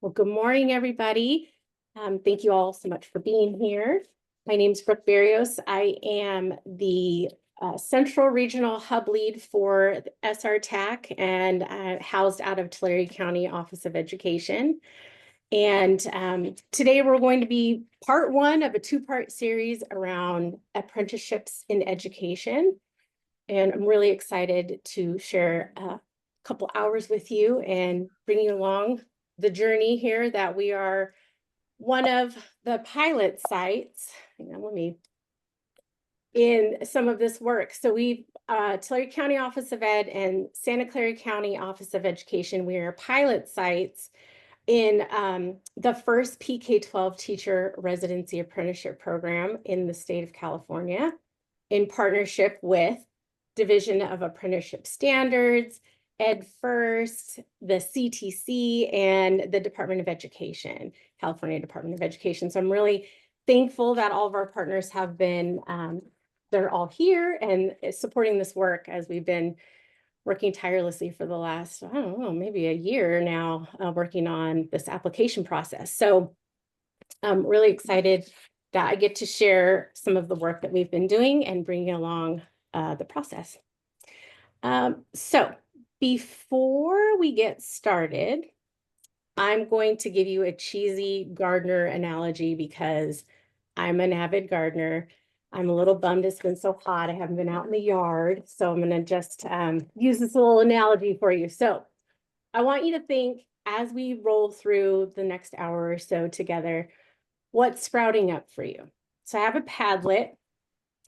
Well, good morning, everybody. Thank you all so much for being here. My name is Brooke Barrios. I am the Central Regional Hub Lead for the SRTAC and housed out of Tulare County Office of Education. And today we're going to be part one of a two-part series around apprenticeships in education. And I'm really excited to share a couple hours with you and bring you along the journey here that we are one of the pilot sites. Let me in some of this work. So we've Tulare County Office of Ed and Santa Clara County Office of Education. We are pilot sites in the first PK-12 teacher residency apprenticeship program in the state of California, in partnership with Division of Apprenticeship Standards, EdFirst, the CTC, and the Department of Education, California Department of Education. So I'm really thankful that all of our partners have been, they're all here and supporting this work as we've been working tirelessly for the last, I don't know, maybe a year now, working on this application process. So I'm really excited that I get to share some of the work that we've been doing and bringing along the process. So before we get started, I'm going to give you a cheesy gardener analogy because I'm an avid gardener. I'm a little bummed it's been so hot. I haven't been out in the yard. So I'm going to just use this little analogy for you. So I want you to think as we roll through the next hour or so together, what's sprouting up for you? So I have a Padlet.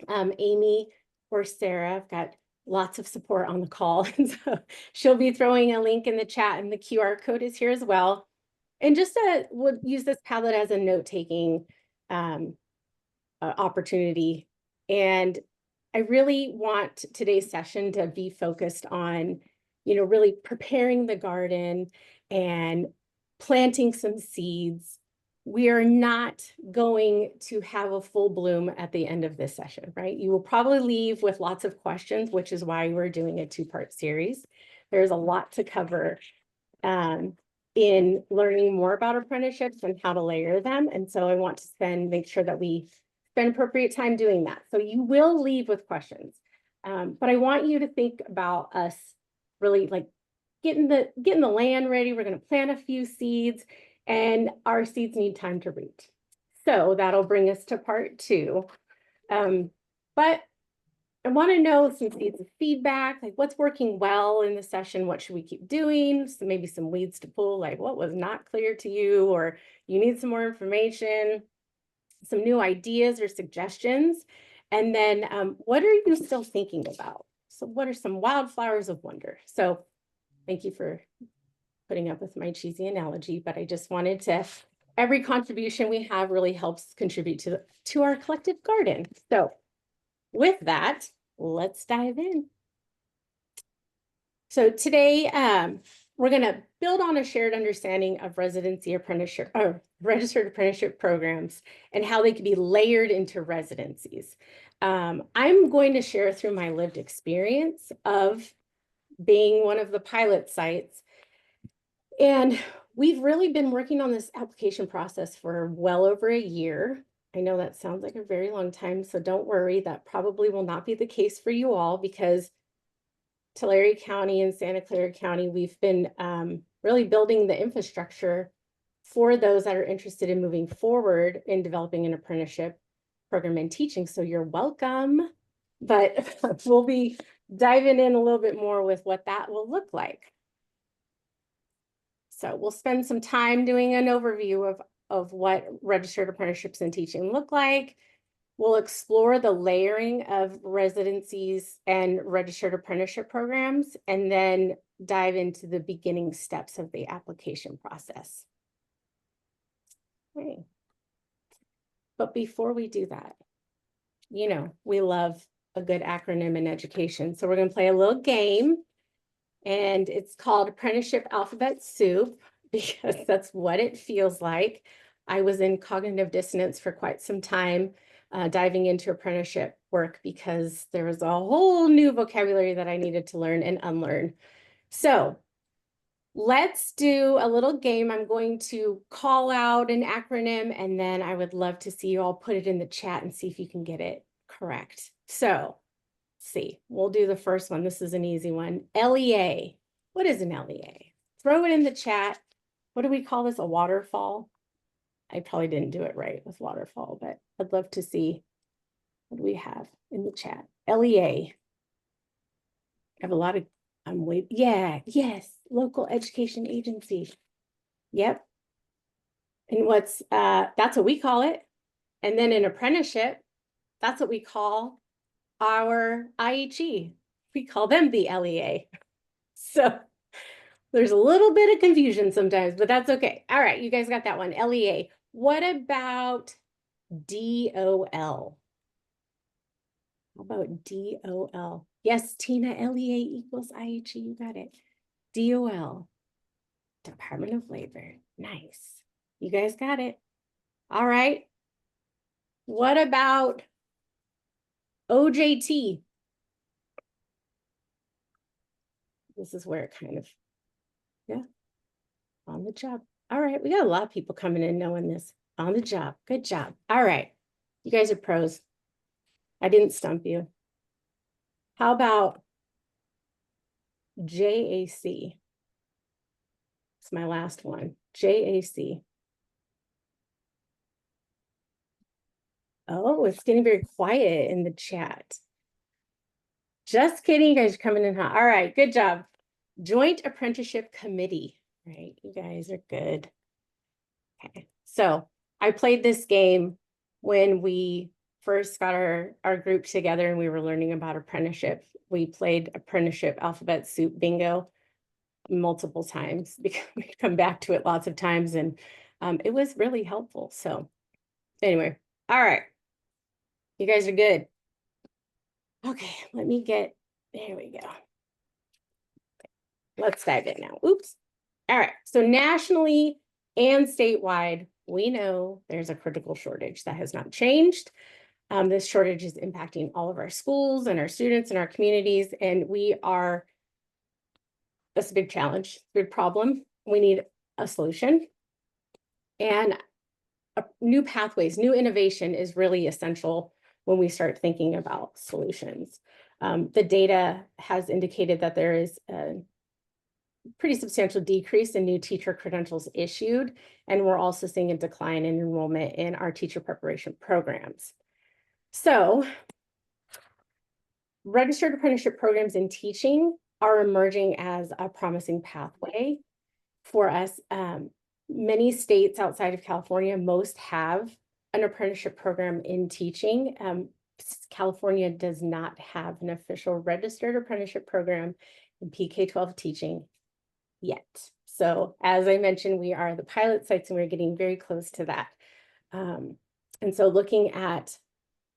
Amy or Sarah, I've got lots of support on the call. And so she'll be throwing a link in the chat, and the QR code is here as well. And just we'll use this Padlet as a note-taking opportunity. And I really want today's session to be focused on, really preparing the garden and planting some seeds. We are not going to have a full bloom at the end of this session, right? You will probably leave with lots of questions, which is why we're doing a two-part series. There's a lot to cover in learning more about apprenticeships and how to layer them. And so I want to make sure that we spend appropriate time doing that. So you will leave with questions, but I want you to think about us really like getting the land ready. We're going to plant a few seeds. And our seeds need time to root. So that'll bring us to part two. But I want to know some seeds of feedback, like what's working well in the session, what should we keep doing? So maybe some weeds to pull, like what was not clear to you, or you need some more information, some new ideas or suggestions. And then what are you still thinking about? So what are some wildflowers of wonder? So thank you for putting up with my cheesy analogy, but I just wanted to, every contribution we have really helps contribute to our collective garden. So with that, let's dive in. So today, we're going to build on a shared understanding of residency apprenticeship or registered apprenticeship programs and how they can be layered into residencies. I'm going to share through my lived experience of being one of the pilot sites. And we've really been working on this application process for well over a year. I know that sounds like a very long time, so don't worry, that probably will not be the case for you all, because Tulare County and Santa Clara County, we've been really building the infrastructure for those that are interested in moving forward in developing an apprenticeship program and teaching. So you're welcome, but we'll be diving in a little bit more with what that will look like. So we'll spend some time doing an overview of what registered apprenticeships and teaching look like. We'll explore the layering of residencies and registered apprenticeship programs, and then dive into the beginning steps of the application process. Okay. But before we do that, we love a good acronym in education. So we're going to play a little game. And it's called Apprenticeship Alphabet Soup, because that's what it feels like. I was in cognitive dissonance for quite some time, diving into apprenticeship work, because there was a whole new vocabulary that I needed to learn and unlearn. So let's do a little game. I'm going to call out an acronym, and then I would love to see you all put it in the chat and see if you can get it correct. So, let's see, we'll do the first one. This is an easy one. LEA. What is an LEA? Throw it in the chat. What do we call this? A waterfall? I probably didn't do it right with waterfall, but I'd love to see what do we have in the chat. LEA. I have a lot of, I'm waiting. Yeah, yes, local education agency. Yep. And what's, that's what we call it. And then an apprenticeship, that's what we call our IHE. We call them the LEA. So there's a little bit of confusion sometimes, but that's okay. All right, you guys got that one, LEA. What about DOL? How about DOL? Yes, Tina, LEA equals IHE, you got it. DOL, Department of Labor. Nice. You guys got it. All right. What about OJT? This is where it kind of, yeah, on the job. All right, we got a lot of people coming in knowing this. On the job, good job. All right, you guys are pros. I didn't stump you. How about JAC? It's my last one, JAC. Oh, it's getting very quiet in the chat. Just kidding, you guys are coming in hot. All right, good job. Joint Apprenticeship Committee, right? You guys are good. Okay, so I played this game when we first got our group together and we were learning about apprenticeship. We played apprenticeship alphabet soup bingo multiple times because we come back to it lots of times, and it was really helpful. So anyway, all right, you guys are good. Okay, let me get, there we go. Let's dive in now. Oops. All right, so nationally and statewide, we know there's a critical shortage that has not changed. This shortage is impacting all of our schools and our students and our communities, and that's a big challenge, big problem. We need a solution, and new pathways, new innovation is really essential when we start thinking about solutions. The data has indicated that there is a pretty substantial decrease in new teacher credentials issued, and we're also seeing a decline in enrollment in our teacher preparation programs. So, registered apprenticeship programs in teaching are emerging as a promising pathway for us. Many states outside of California, most have an apprenticeship program in teaching. California does not have an official registered apprenticeship program in PK-12 teaching yet. So as I mentioned, we are the pilot sites and we're getting very close to that. And so looking at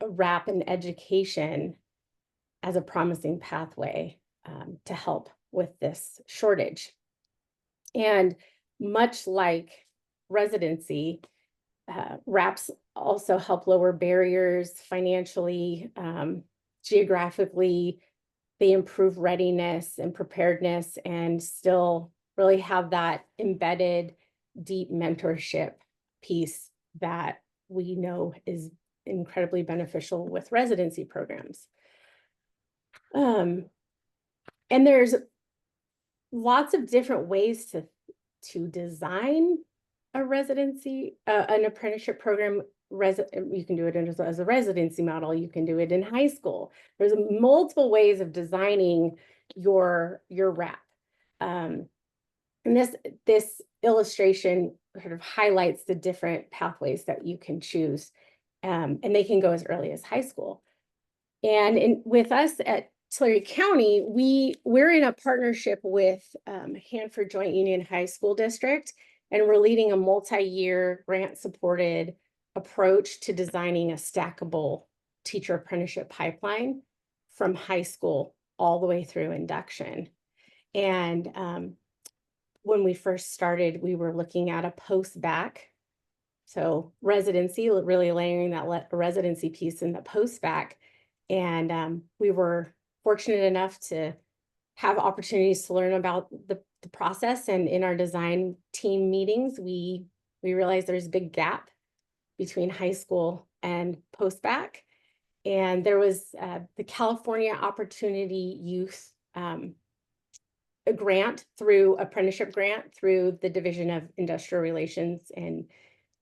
a wrap in education as a promising pathway to help with this shortage. And much like residency, wraps also help lower barriers financially, geographically. They improve readiness and preparedness and still really have that embedded deep mentorship piece that we know is incredibly beneficial with residency programs. And there's lots of different ways to design a residency, an apprenticeship program. You can do it as a residency model. You can do it in high school. There's multiple ways of designing your wrap. And this illustration sort of highlights the different pathways that you can choose. And they can go as early as high school. And with us at Tulare County, we're in a partnership with Hanford Joint Union High School District, and we're leading a multi-year grant-supported approach to designing a stackable teacher apprenticeship pipeline from high school all the way through induction. And when we first started, we were looking at a post-bac. So residency, really layering that residency piece in the post-bac. And we were fortunate enough to have opportunities to learn about the process. And in our design team meetings, we realized there's a big gap between high school and post-bac. And there was the California Opportunity Youth a grant through apprenticeship grant through the Division of Industrial Relations and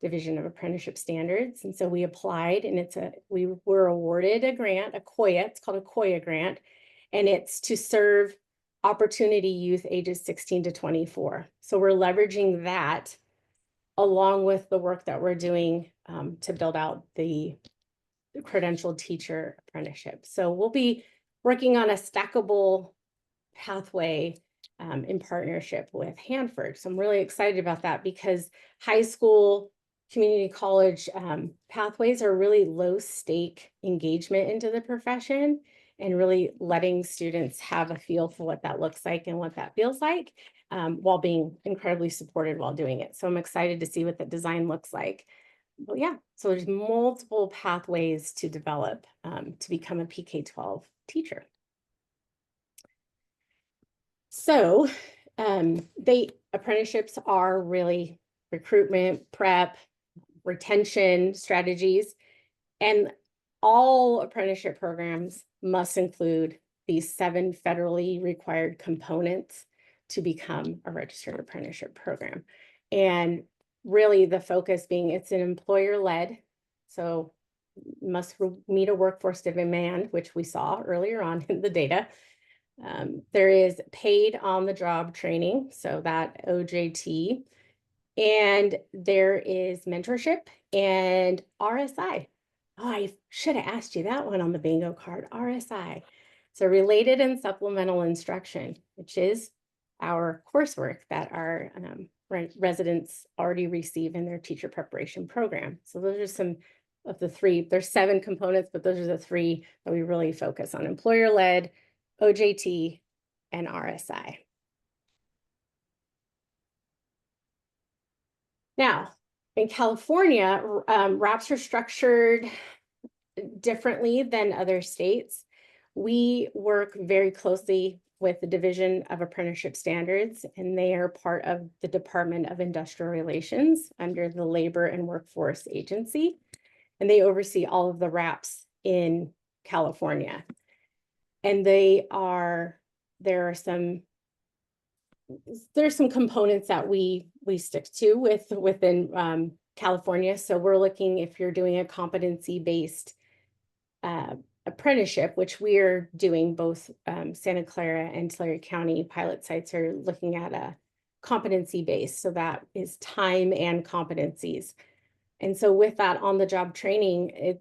Division of Apprenticeship Standards. And so we applied, and we were awarded a grant, a COIA, it's called a COIA grant, and it's to serve opportunity youth ages 16 to 24. So we're leveraging that along with the work that we're doing to build out the credentialed teacher apprenticeship. So we'll be working on a stackable pathway in partnership with Hanford. So I'm really excited about that because high school, community college pathways are really low stake engagement into the profession, and really letting students have a feel for what that looks like and what that feels like while being incredibly supported while doing it. So I'm excited to see what the design looks like. But yeah, so there's multiple pathways to develop to become a PK-12 teacher. So apprenticeships are really recruitment, prep, retention strategies, and all apprenticeship programs must include these 7 federally required components to become a registered apprenticeship program. And really the focus being it's an employer-led, so must meet a workforce demand, which we saw earlier on in the data. There is paid on-the-job training, so that OJT, and there is mentorship and RSI. Oh, I should have asked you that one on the bingo card, RSI. So related and supplemental instruction, which is our coursework that our residents already receive in their teacher preparation program. So those are some of the 3, there's 7 components, but those are the 3 that we really focus on: employer-led, OJT, and RSI. Now, in California, RAPs are structured differently than other states. We work very closely with the Division of Apprenticeship Standards, and they are part of the Department of Industrial Relations under the Labor and Workforce Agency, and they oversee all of the RAPs in California. And there's some components that we stick to within California. So we're looking, if you're doing a competency-based apprenticeship, which we're doing, both Santa Clara and Tulare County pilot sites are looking at a competency-based. So that is time and competencies. And so with that on-the-job training,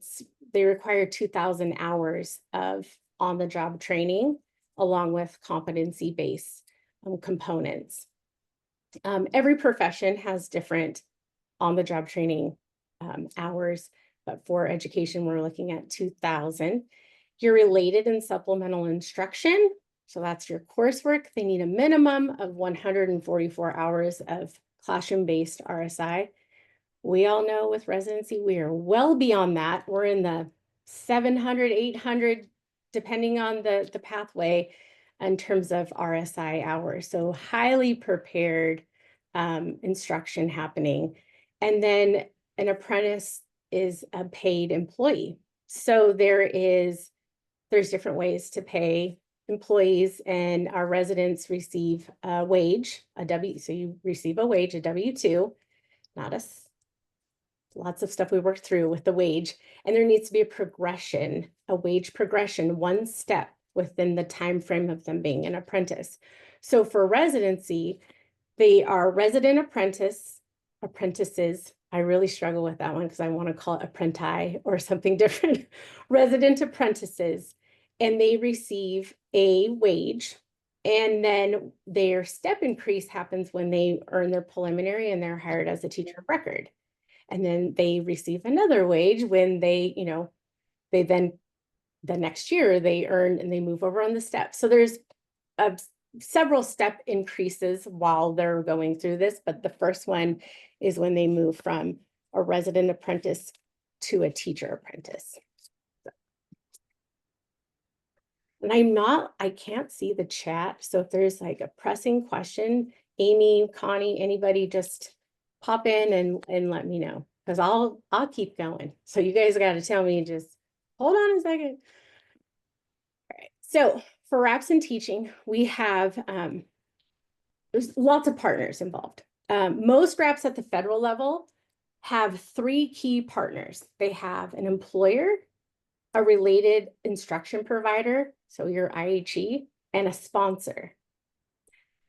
they require 2,000 hours of on-the-job training along with competency-based components. Every profession has different on-the-job training hours, but for education, we're looking at 2,000. Your related and supplemental instruction, so that's your coursework. They need a minimum of 144 hours of classroom-based RSI. We all know with residency, we are well beyond that. We're in the 700, 800, depending on the pathway in terms of RSI hours. So highly prepared instruction happening. And then an apprentice is a paid employee. So there's different ways to pay employees, and our residents receive a wage, so you receive a wage, a W-2, not us. Lots of stuff we worked through with the wage, and there needs to be a wage progression, one step within the time frame of them being an apprentice. So for residency, they are resident apprentices. I really struggle with that one because I want to call it apprenti or something different. Resident apprentices, and they receive a wage, and then their step increase happens when they earn their preliminary and they're hired as a teacher of record. And then they receive another wage when they then the next year they earn and they move over on the step. So there's several step increases while they're going through this, but the first one is when they move from a resident apprentice to a teacher apprentice. And I can't see the chat. So if there's like a pressing question, Amy, Connie, anybody just pop in and let me know, because I'll keep going. So you guys got to tell me, just hold on a second. All right. So for RAPs in teaching, we have there's lots of partners involved. Most RAPs at the federal level have 3 key partners. They have an employer, a related instruction provider, so your IHE, and a sponsor.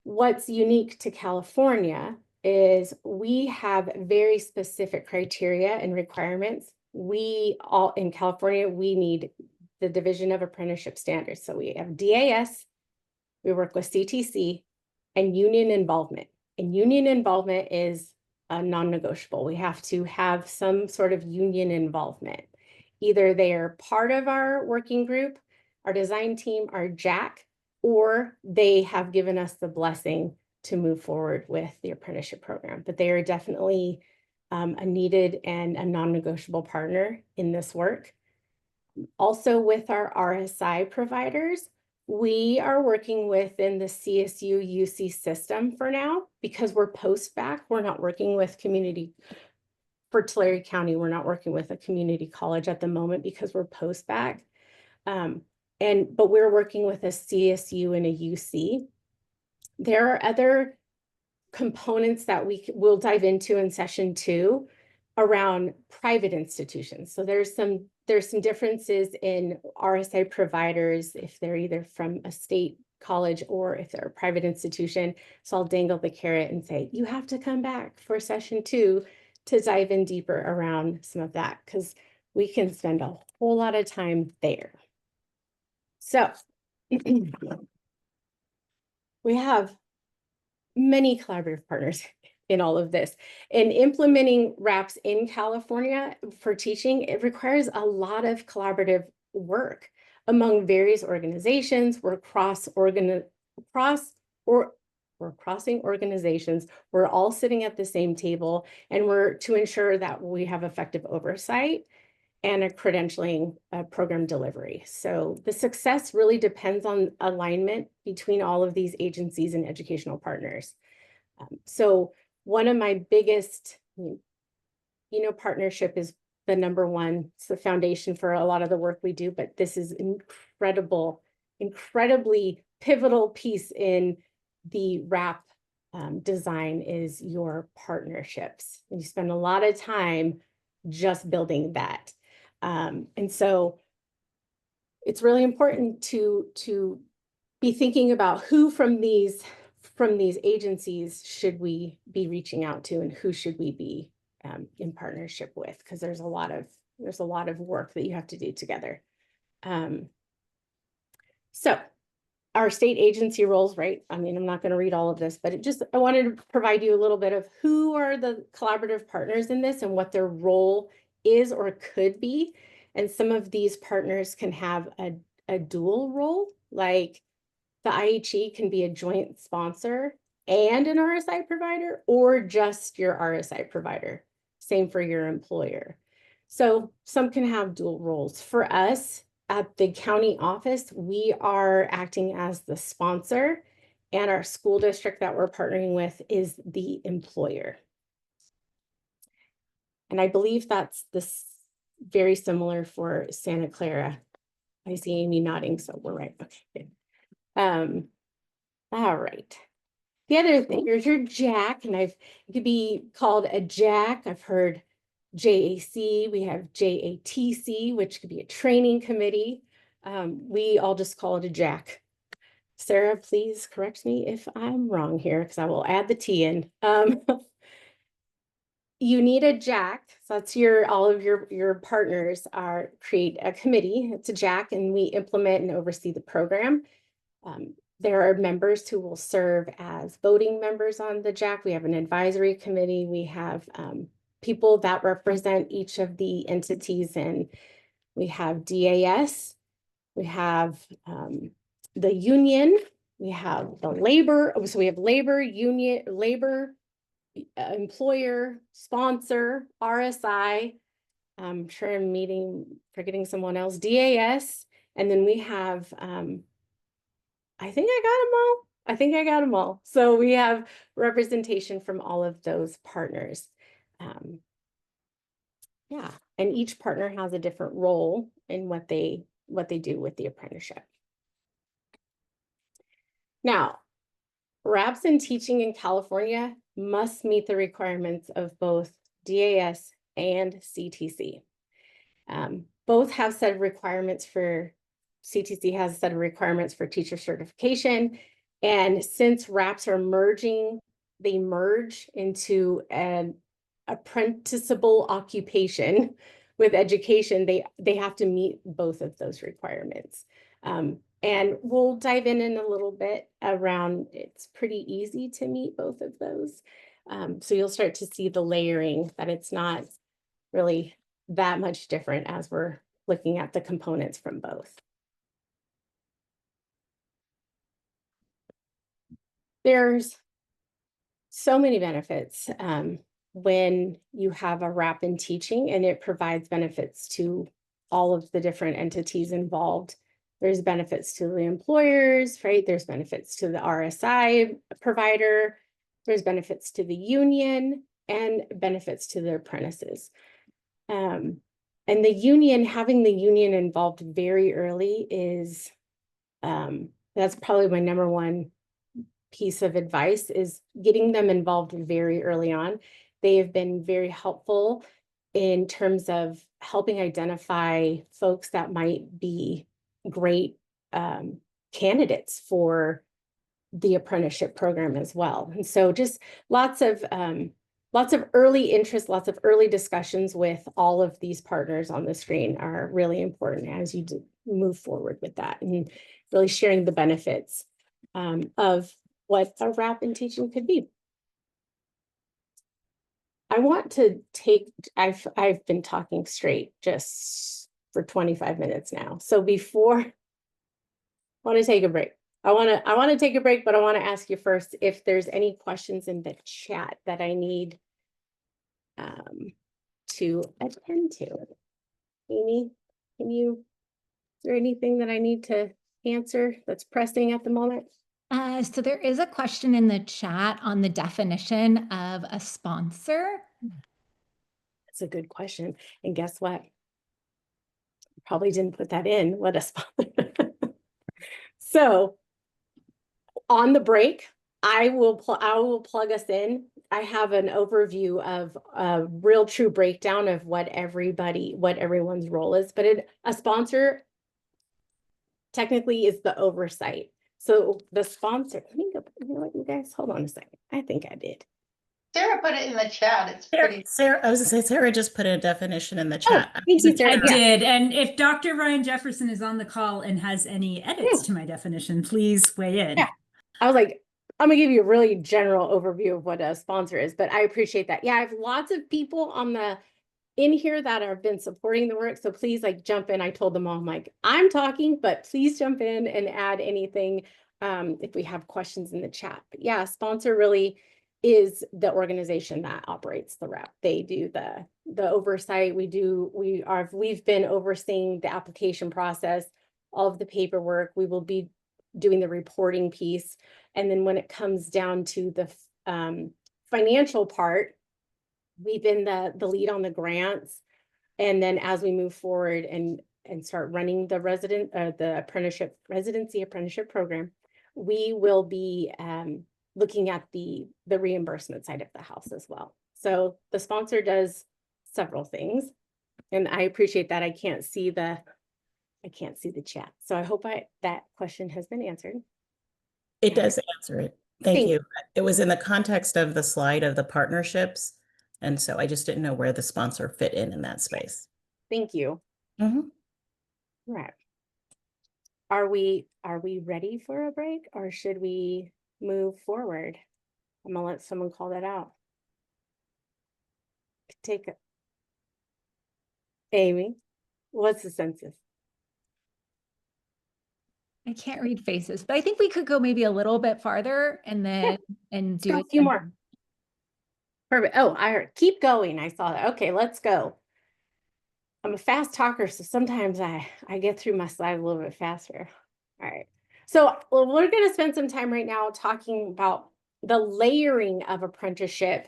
What's unique to California is we have very specific criteria and requirements. In California, we need the Division of Apprenticeship Standards. So we have DAS, we work with CTC, and union involvement. And union involvement is non-negotiable. We have to have some sort of union involvement. Either they are part of our working group, our design team, our JAC, or they have given us the blessing to move forward with the apprenticeship program. But they are definitely a needed and a non-negotiable partner in this work. Also with our RSI providers, we are working within the CSU UC system for now, because we're post-bac. We're not working with community. For Tulare County, we're not working with a community college at the moment because we're post-bac. But we're working with a CSU and a UC. There are other components that we'll dive into in session 2 around private institutions. So there's some differences in RSI providers if they're either from a state college or if they're a private institution. So I'll dangle the carrot and say, you have to come back for session 2 to dive in deeper around some of that, because we can spend a whole lot of time there. So we have many collaborative partners in all of this. And implementing RAPs in California for teaching, it requires a lot of collaborative work among various organizations. We're crossing organizations. We're all sitting at the same table, and we're to ensure that we have effective oversight and a credentialing program delivery. So the success really depends on alignment between all of these agencies and educational partners. So one of my biggest, partnership is the number one. It's the foundation for a lot of the work we do, but this is incredibly pivotal piece in the RAP design is your partnerships. And you spend a lot of time just building that. And so it's really important to be thinking about who from these agencies should we be reaching out to, and who should we be in partnership with, because there's a lot of work that you have to do together. So our state agency roles, right? I mean, I'm not going to read all of this, but I wanted to provide you a little bit of who are the collaborative partners in this and what their role is or could be. And some of these partners can have a dual role, like the IHE can be a joint sponsor and an RSI provider, or just your RSI provider. Same for your employer. So some can have dual roles. For us at the county office, we are acting as the sponsor, and our school district that we're partnering with is the employer. And I believe that's very similar for Santa Clara. I see Amy nodding, so we're right. Okay. All right. The other thing, here's your JAC, and it could be called a JAC. I've heard JAC, we have JATC, which could be a training committee. We all just call it a JAC. Sarah, please correct me if I'm wrong here, because I will add the T in. You need a JAC, so that's all of your partners create a committee. It's a JAC, and we implement and oversee the program. There are members who will serve as voting members on the JAC. We have an advisory committee. We have people that represent each of the entities, and we have DAS, we have the union, we have the labor. So we have labor, union, employer, sponsor, RSI. I'm sure I'm forgetting someone else, DAS, and then we have I think I got them all. I think I got them all. So we have representation from all of those partners. Yeah, and each partner has a different role in what they do with the apprenticeship. Now, RAPs in teaching in California must meet the requirements of both DAS and CTC. Both have set of requirements for, CTC has a set of requirements for teacher certification. And since RAPs are merging, they merge into an apprenticeable occupation with education, they have to meet both of those requirements. And we'll dive in a little bit around, it's pretty easy to meet both of those. So you'll start to see the layering, that it's not really that much different as we're looking at the components from both. There's so many benefits when you have a RAP in teaching, and it provides benefits to all of the different entities involved. There's benefits to the employers, right? There's benefits to the RSI provider. There's benefits to the union and benefits to the apprentices. And the union, having the union involved very early is, that's probably my number one piece of advice, is getting them involved very early on. They have been very helpful in terms of helping identify folks that might be great candidates for the apprenticeship program as well. And so just lots of early interest, lots of early discussions with all of these partners on the screen are really important as you move forward with that, and really sharing the benefits of what a RAP in teaching could be. I want to take, I've been talking straight just for 25 minutes now. So before, I want to take a break. I want to take a break, but I want to ask you first if there's any questions in the chat that I need to attend to. Amy, is there anything that I need to answer that's pressing at the moment? So there is a question in the chat on the definition of a sponsor. That's a good question. And guess what? Probably didn't put that in. What a sponsor. So on the break, I will plug us in. I have an overview of a real true breakdown of what everyone's role is, but a sponsor technically is the oversight. So the sponsor, let me go, you know what, you guys, hold on a second. I think I did. Sarah put it in the chat. It's pretty. Sarah, I was gonna say, Sarah just put a definition in the chat. Oh, thank you, Sarah. I did. And if Dr. Ryan Jefferson is on the call and has any edits to my definition, please weigh in. Yeah. I was like, I'm gonna give you a really general overview of what a sponsor is, but I appreciate that. Yeah, I have lots of people in here that have been supporting the work. So please jump in. I told them all, I'm like, I'm talking, but please jump in and add anything if we have questions in the chat. But yeah, sponsor really is the organization that operates the RAP. They do the oversight. We've been overseeing the application process, all of the paperwork. We will be doing the reporting piece. And then when it comes down to the financial part, we've been the lead on the grants. And then as we move forward and start running the residency apprenticeship program, we will be looking at the reimbursement side of the house as well. So the sponsor does several things, and I appreciate that. I can't see the chat. So I hope that question has been answered. It does answer it. Thank you. It was in the context of the slide of the partnerships. And so I just didn't know where the sponsor fit in that space. Thank you. Mm-hmm. Right. Are we ready for a break, or should we move forward? I'm gonna let someone call that out. Take it. Amy, what's the census? I can't read faces, but I think we could go maybe a little bit farther and then do a few more. Perfect. Oh, I heard keep going. I saw that. Okay, let's go. I'm a fast talker, so sometimes I get through my slides a little bit faster. All right. So we're going to spend some time right now talking about the layering of apprenticeship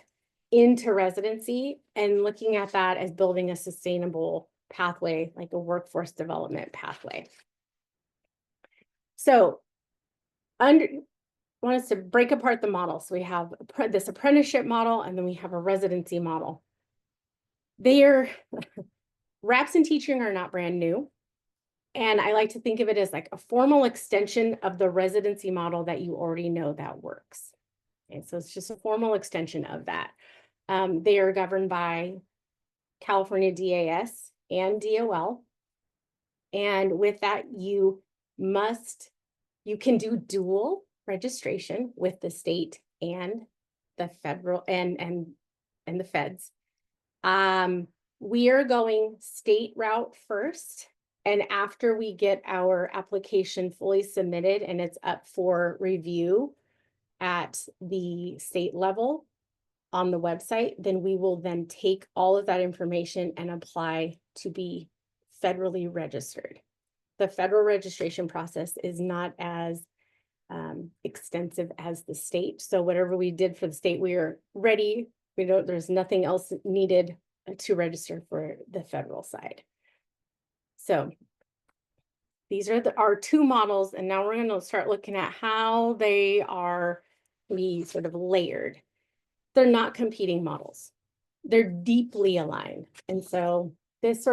into residency and looking at that as building a sustainable pathway, like a workforce development pathway. So I want us to break apart the model. So we have this apprenticeship model, and then we have a residency model. Wraps in teaching are not brand new. And I like to think of it as like a formal extension of the residency model that you already know that works. And so it's just a formal extension of that. They are governed by California DAS and DOL. And with that, you can do dual registration with the state and the federal and the feds. We are going state route first. And after we get our application fully submitted and it's up for review at the state level on the website, then we will then take all of that information and apply to be federally registered. The federal registration process is not as extensive as the state. So whatever we did for the state, we are ready. There's nothing else needed to register for the federal side. So these are our two models, and now we're going to start looking at how they are sort of layered. They're not competing models. They're deeply aligned. And so this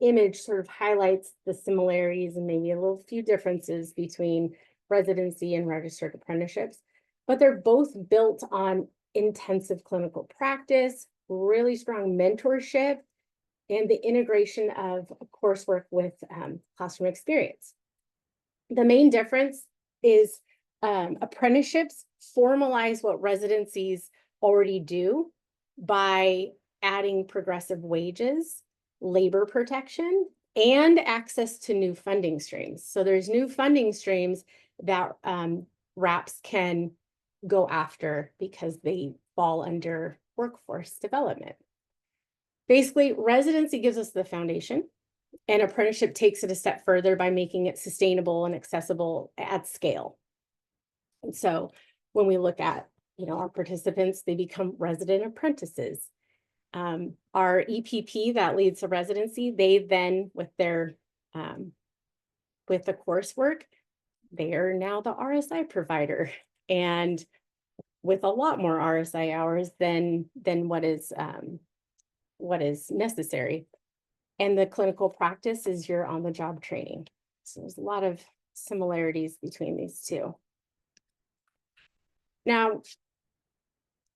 image sort of highlights the similarities and maybe a little few differences between residency and registered apprenticeships, but they're both built on intensive clinical practice, really strong mentorship, and the integration of coursework with classroom experience. The main difference is apprenticeships formalize what residencies already do by adding progressive wages, labor protection, and access to new funding streams. So there's new funding streams that RAPs can go after because they fall under workforce development. Basically, residency gives us the foundation, and apprenticeship takes it a step further by making it sustainable and accessible at scale. And so when we look at, our participants, they become resident apprentices. Our EPP that leads the residency, they then with the coursework, they are now the RSI provider, and with a lot more RSI hours than what is necessary. And the clinical practice is your on-the-job training. So there's a lot of similarities between these two. Now,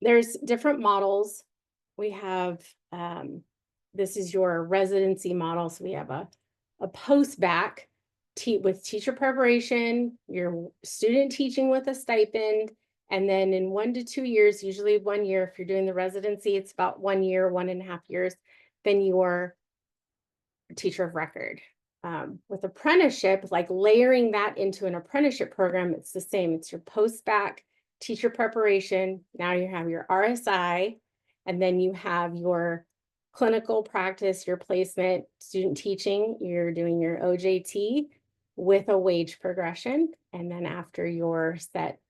there's different models. We have, this is your residency model. So we have a post-bac with teacher preparation, your student teaching with a stipend, and then in 1 to 2 years, usually 1 year, if you're doing the residency, it's about 1 year, 1.5 years, then you're a teacher of record. With apprenticeship, like layering that into an apprenticeship program, it's the same. It's your post-bac teacher preparation. Now you have your RSI, and then you have your clinical practice, your placement, student teaching, you're doing your OJT with a wage progression. And then after your set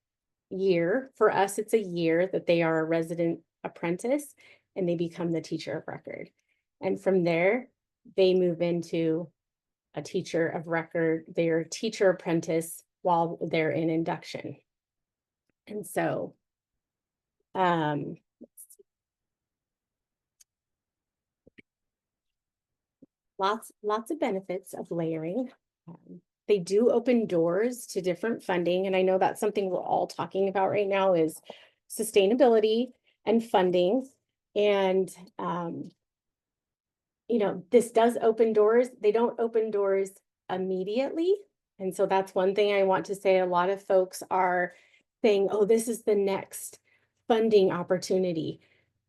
year, for us, it's a year that they are a resident apprentice and they become the teacher of record. And from there, they move into a teacher of record, they're a teacher apprentice while they're in induction. And so, lots of benefits of layering. They do open doors to different funding. And I know that's something we're all talking about right now is sustainability and funding. And, this does open doors. They don't open doors immediately. And so that's one thing I want to say. A lot of folks are saying, oh, this is the next funding opportunity.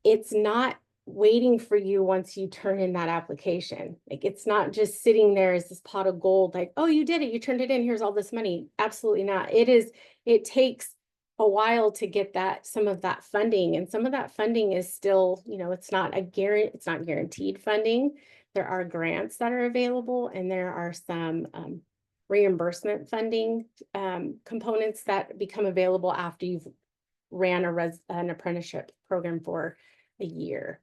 It's not waiting for you once you turn in that application. Like, it's not just sitting there as this pot of gold, like, oh, you did it, you turned it in, here's all this money. Absolutely not. It takes a while to get some of that funding, and some of that funding is still, it's not guaranteed funding. There are grants that are available, and there are some reimbursement funding components that become available after you've ran an apprenticeship program for a year.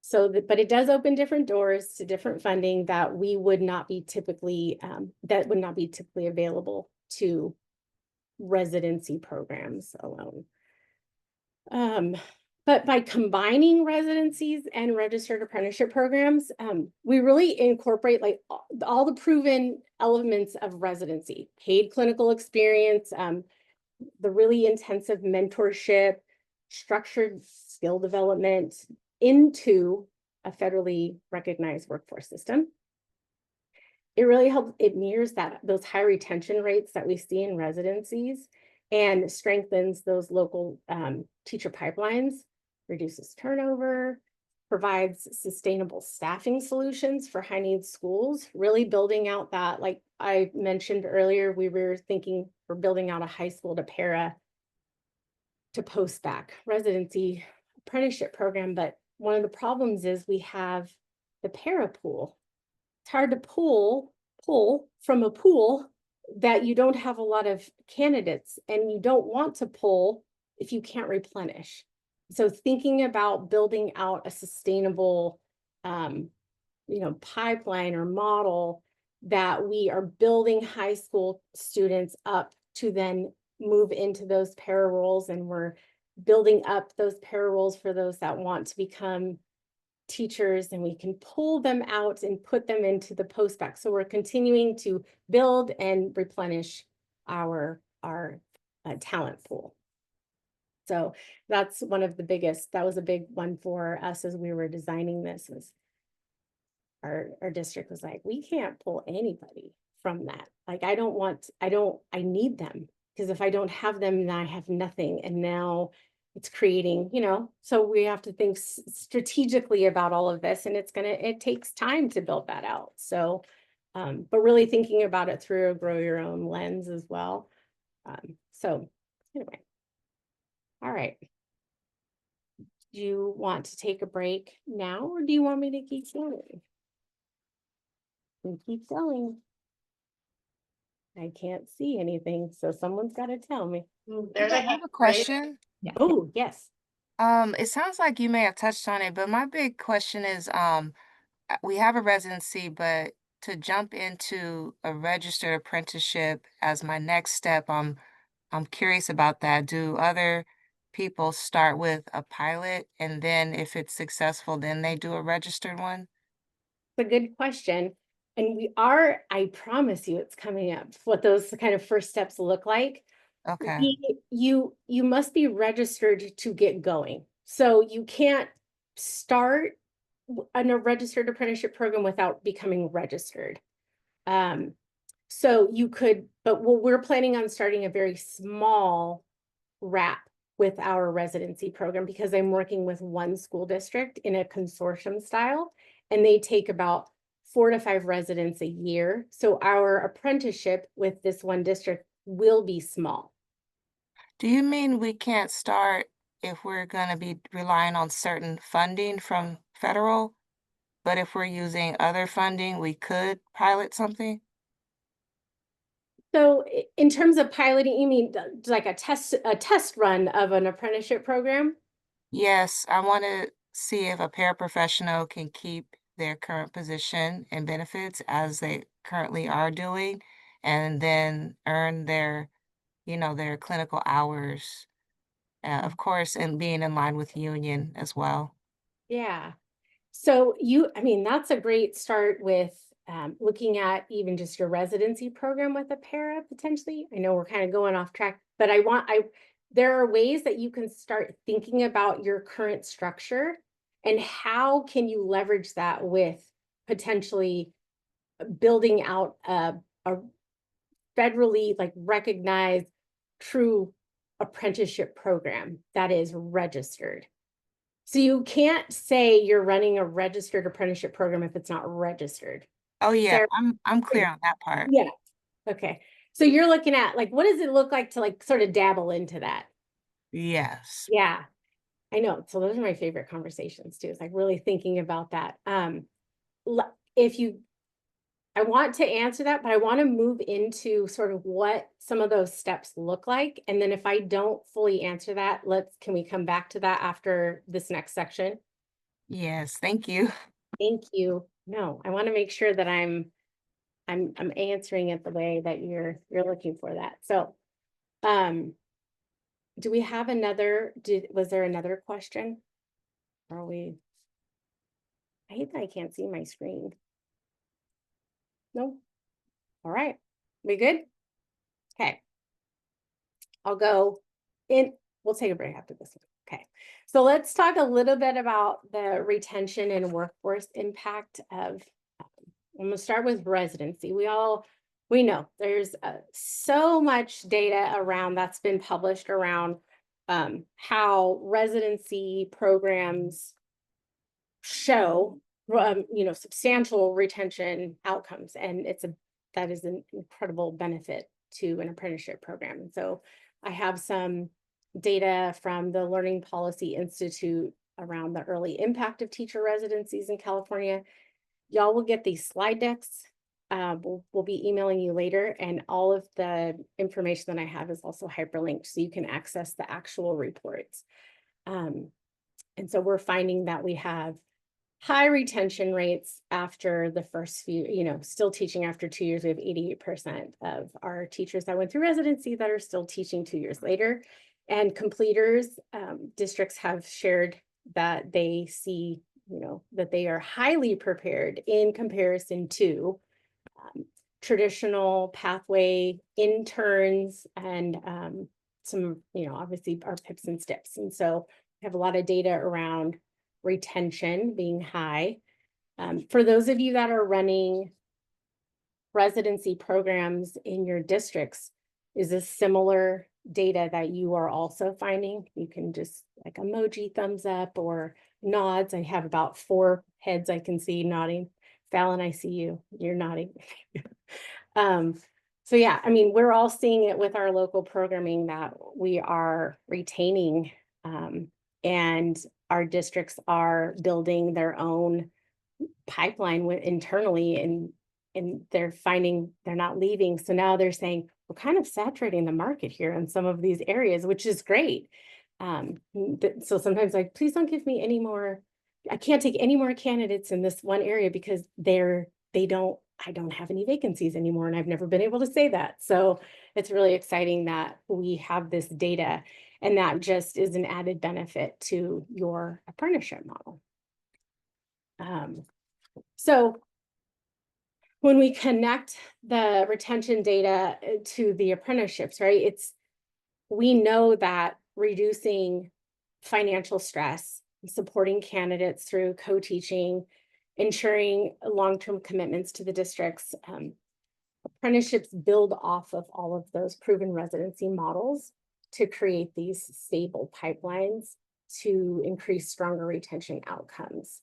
So, but it does open different doors to different funding that we would not be typically, that would not be typically available to residency programs alone. But by combining residencies and registered apprenticeship programs, we really incorporate like all the proven elements of residency, paid clinical experience, the really intensive mentorship, structured skill development into a federally recognized workforce system. It really helps, it mirrors those high retention rates that we see in residencies and strengthens those local teacher pipelines, reduces turnover, provides sustainable staffing solutions for high needs schools, really building out that, like I mentioned earlier, we were thinking we're building out a high school to para to post-bac residency apprenticeship program. But one of the problems is we have the para pool. It's hard to pull from a pool that you don't have a lot of candidates, and you don't want to pull if you can't replenish. So thinking about building out a sustainable, pipeline or model that we are building high school students up to then move into those para roles, and we're building up those para roles for those that want to become teachers, and we can pull them out and put them into the post-bac. So we're continuing to build and replenish our talent pool. So that's one of the biggest, that was a big one for us as we were designing this, was our district was like, we can't pull anybody from that. Like, I need them, because if I don't have them, then I have nothing. And now it's creating, so we have to think strategically about all of this, and it takes time to build that out. So, but really thinking about it through a grow your own lens as well. So anyway, all right. Do you want to take a break now, or do you want me to keep going? And keep going. I can't see anything, so someone's got to tell me. There's I a have hand a question. Oh, yes. It sounds like you may have touched on it, but my big question is, we have a residency, but to jump into a registered apprenticeship as my next step, I'm curious about that. Do other people start with a pilot, and then if it's successful, then they do a registered one? It's a good question. And I promise you it's coming up, what those kind of first steps look like. Okay. You must be registered to get going. So you can't start in a registered apprenticeship program without becoming registered. So you could, but we're planning on starting a very small wrap with our residency program, because I'm working with one school district in a consortium style, and they take about 4 to 5 residents a year. So our apprenticeship with this one district will be small. Do you mean we can't start if we're going to be relying on certain funding from federal, but if we're using other funding, we could pilot something? So in terms of piloting, you mean like a test run of an apprenticeship program? Yes, I want to see if a paraprofessional can keep their current position and benefits as they currently are doing, and then earn their clinical hours, of course, and being in line with union as well. Yeah. So that's a great start with looking at even just your residency program with a para potentially. I know we're kind of going off track, but there are ways that you can start thinking about your current structure and how can you leverage that with potentially building out a federally recognized true apprenticeship program that is registered. So you can't say you're running a registered apprenticeship program if it's not registered. Oh yeah, Sarah? I'm clear on that part. Yeah. Okay. So you're looking at what does it look like to sort of dabble into that? Yes. Yeah, I know. So those are my favorite conversations too. It's really thinking about that. If you I want to answer that, but I want to move into sort of what some of those steps look like. And then if I don't fully answer that, can we come back to that after this next section? Yes, thank you. Thank you. No, I want to make sure that I'm answering it the way that you're looking for that. So, do we have was there another question? Are we? I hate that I can't see my screen. No. All right. We good? Okay. I'll go in. We'll take a break after this one. Okay. So let's talk a little bit about the retention and workforce impact of, I'm going to start with residency. We know there's so much data around that's been published around how residency programs show substantial retention outcomes, and that is an incredible benefit to an apprenticeship program. And so I have some data from the Learning Policy Institute around the early impact of teacher residencies in California. Y'all will get these slide decks. We'll be emailing you later, and all of the information that I have is also hyperlinked, so you can access the actual reports. And so we're finding that we have high retention rates after the first few, still teaching after 2 years. We have 88% of our teachers that went through residency that are still teaching 2 years later. And completers, districts have shared that they see, that they are highly prepared in comparison to traditional pathway interns and some, obviously our PIPs and STIPs. And so we have a lot of data around retention being high. For those of you that are running residency programs in your districts, is this similar data that you are also finding? You can just like emoji thumbs up or nods. I have about 4 heads I can see nodding. Fallon, I see you. You're nodding. So yeah, I mean, we're all seeing it with our local programming that we are retaining, and our districts are building their own pipeline internally, and they're finding they're not leaving. So now they're saying, we're kind of saturating the market here in some of these areas, which is great. So sometimes like, please don't give me any more. I can't take any more candidates in this one area because I don't have any vacancies anymore. And I've never been able to say that. So it's really exciting that we have this data, and that just is an added benefit to your apprenticeship model. So when we connect the retention data to the apprenticeships, right, we know that reducing financial stress, supporting candidates through co-teaching, ensuring long-term commitments to the districts, apprenticeships build off of all of those proven residency models to create these stable pipelines to increase stronger retention outcomes.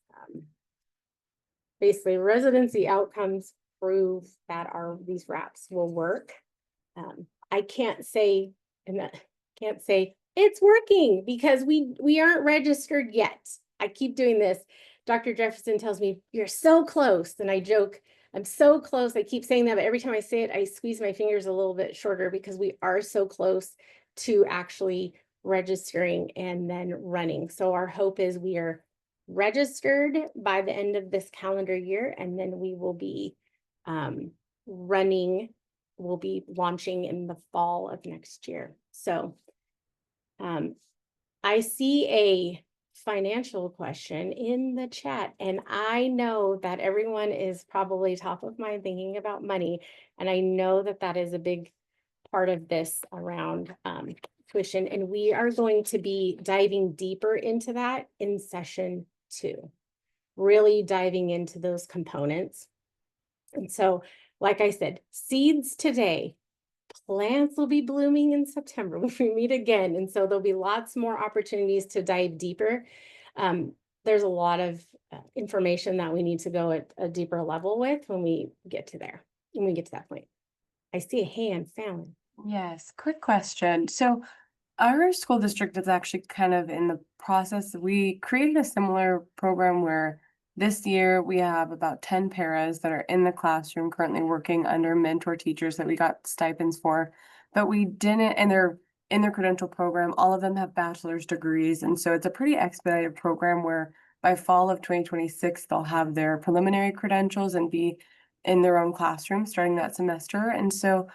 Basically, residency outcomes prove that these wraps will work. I can't say it's working because we aren't registered yet. I keep doing this. Dr. Jefferson tells me, you're so close. And I joke, I'm so close. I keep saying that, but every time I say it, I squeeze my fingers a little bit shorter because we are so close to actually registering and then running. So our hope is we are registered by the end of this calendar year, and then we will be we'll be launching in the fall of next year. So I see a financial question in the chat, and I know that everyone is probably top of mind thinking about money, and I know that that is a big part of this around tuition, and we are going to be diving deeper into that in session 2, really diving into those components. And so, like I said, seeds today, plants will be blooming in September when we meet again. And so there'll be lots more opportunities to dive deeper. There's a lot of information that we need to go at a deeper level with when we get to that point. I see a hand, Fallon. Yes, quick question. So our school district is actually kind of in the process. We created a similar program where this year we have about 10 paras that are in the classroom currently working under mentor teachers that we got stipends for, but we didn't, and they're in their credential program, all of them have bachelor's degrees. And so it's a pretty expedited program where by fall of 2026, they'll have their preliminary credentials and be in their own classroom starting that semester. And so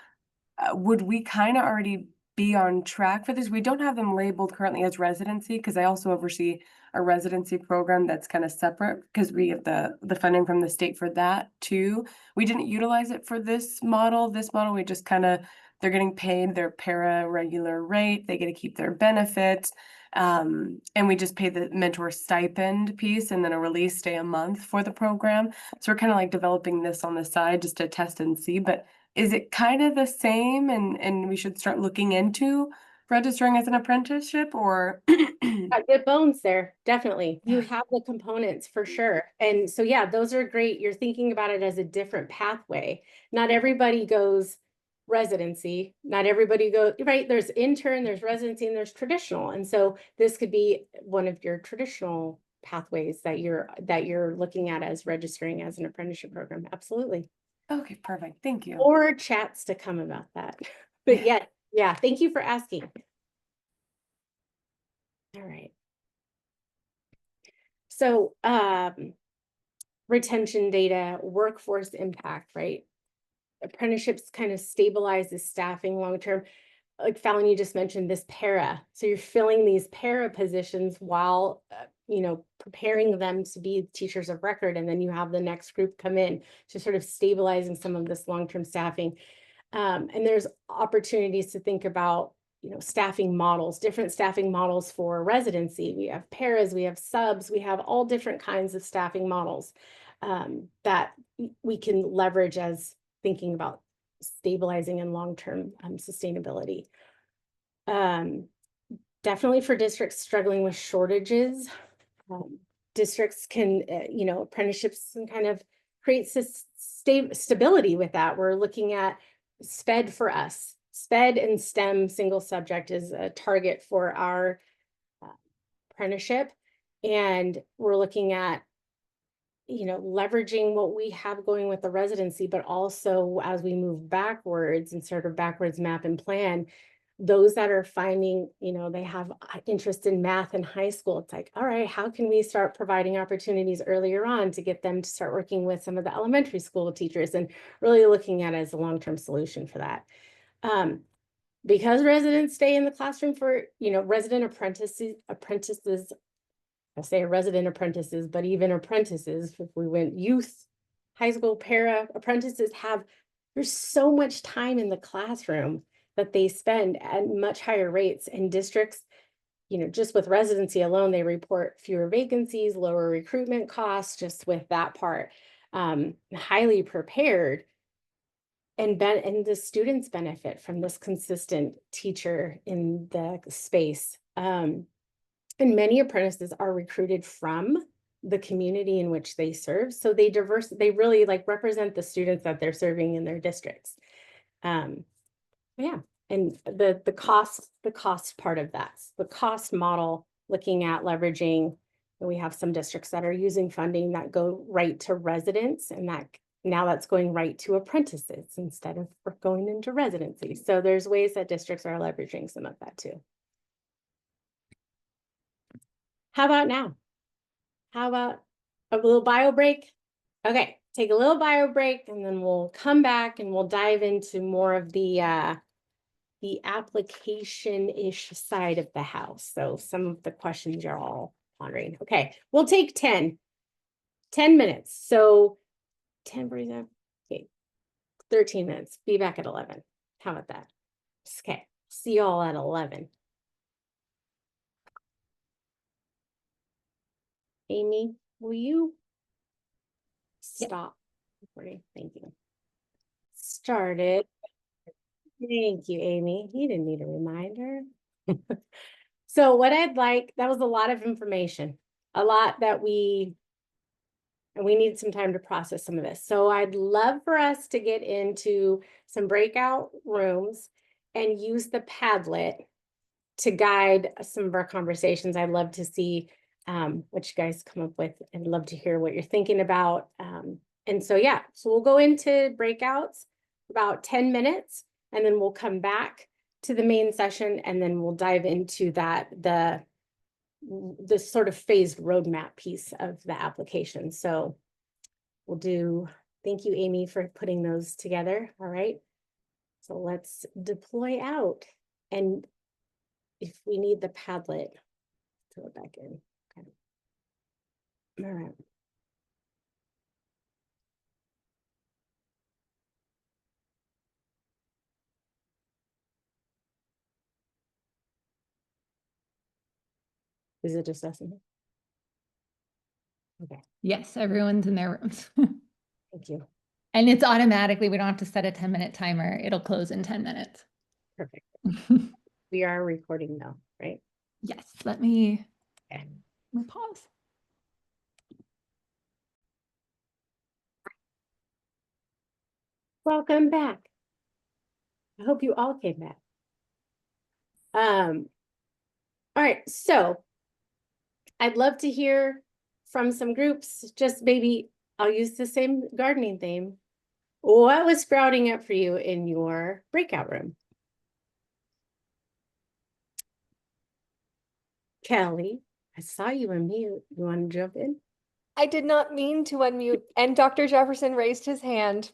would we kind of already be on track for this? We don't have them labeled currently as residency because I also oversee a residency program that's kind of separate because we have the funding from the state for that too. We didn't utilize it for this model. This model, we just kind of, they're getting paid their para regular rate. They get to keep their benefits. And we just pay the mentor stipend piece and then a release day a month for the program. So we're kind of like developing this on the side just to test and see, but is it kind of the same and we should start looking into registering as an apprenticeship or? Got good bones there, definitely. You have the components for sure. And so, yeah, those are great. You're thinking about it as a different pathway. Not everybody goes residency. Not everybody goes, right? There's intern, there's residency, and there's traditional. And so this could be one of your traditional pathways that you're looking at as registering as an apprenticeship program. Absolutely. Okay, perfect. Thank you. Or chats to come about that. But yeah, thank you for asking. All right. So, retention data, workforce impact, right? Apprenticeships kind of stabilizes staffing long-term. Like Fallon, you just mentioned this para. So you're filling these para positions while, preparing them to be teachers of record. And then you have the next group come in to sort of stabilizing some of this long-term staffing. And there's opportunities to think about, staffing models, different staffing models for residency. We have paras, we have subs, we have all different kinds of staffing models that we can leverage as thinking about stabilizing and long-term sustainability. Definitely for districts struggling with shortages, districts can, apprenticeships can kind of create stability with that. We're looking at SPED for us. SPED and STEM single subject is a target for our apprenticeship. And we're looking at, leveraging what we have going with the residency, but also as we move backwards and sort of backwards map and plan, those that are finding, they have interest in math in high school. It's like, all right, how can we start providing opportunities earlier on to get them to start working with some of the elementary school teachers and really looking at it as a long-term solution for that. Because residents stay in the classroom for, resident apprentices, I say resident apprentices, but even apprentices, if we went youth, high school para apprentices there's so much time in the classroom that they spend at much higher rates, and districts, just with residency alone, they report fewer vacancies, lower recruitment costs, just with that part, highly prepared. And the students benefit from this consistent teacher in the space. And many apprentices are recruited from the community in which they serve. So they really represent the students that they're serving in their districts. Yeah. And the cost part of that, the cost model, looking at leveraging, and we have some districts that are using funding that go right to residents, and now that's going right to apprentices instead of going into residency. So there's ways that districts are leveraging some of that too. How about now? How about a little bio break? Okay, take a little bio break and then we'll come back and we'll dive into more of the application-ish side of the house. So some of the questions you're all pondering. Okay, we'll take 10 minutes. So 10 brings up, okay, 13 minutes. Be back at 11. How about that? Okay, see you all at 11. Amy, will you stop recording? Thank you. Started. Thank you, Amy. You didn't need a reminder. So what that was a lot of information, a lot that we need some time to process some of this. So I'd love for us to get into some breakout rooms and use the Padlet to guide some of our conversations. I'd love to see what you guys come up with. I'd love to hear what you're thinking about. And so, yeah, so we'll go into breakouts about 10 minutes, and then we'll come back to the main session, and then we'll dive into that, the sort of phased roadmap piece of the application. So we'll do, thank you, Amy, for putting those together. All right. So let's deploy out. And if we need the Padlet, throw it back in. Okay. All right. Is it just us in here? Okay, Yes, everyone's in their rooms. thank you. And it's automatically, we don't have to set a 10-minute timer. It'll close in 10 minutes. Perfect. We are recording now, right? Yes, let me Okay. pause. Welcome back. I hope you all came back. All right, so I'd love to hear from some groups, just maybe I'll use the same gardening theme. What was sprouting up for you in your breakout room? Kelly, I saw you unmute. You want to jump in? I did not mean to unmute, and Dr. Jefferson raised his hand.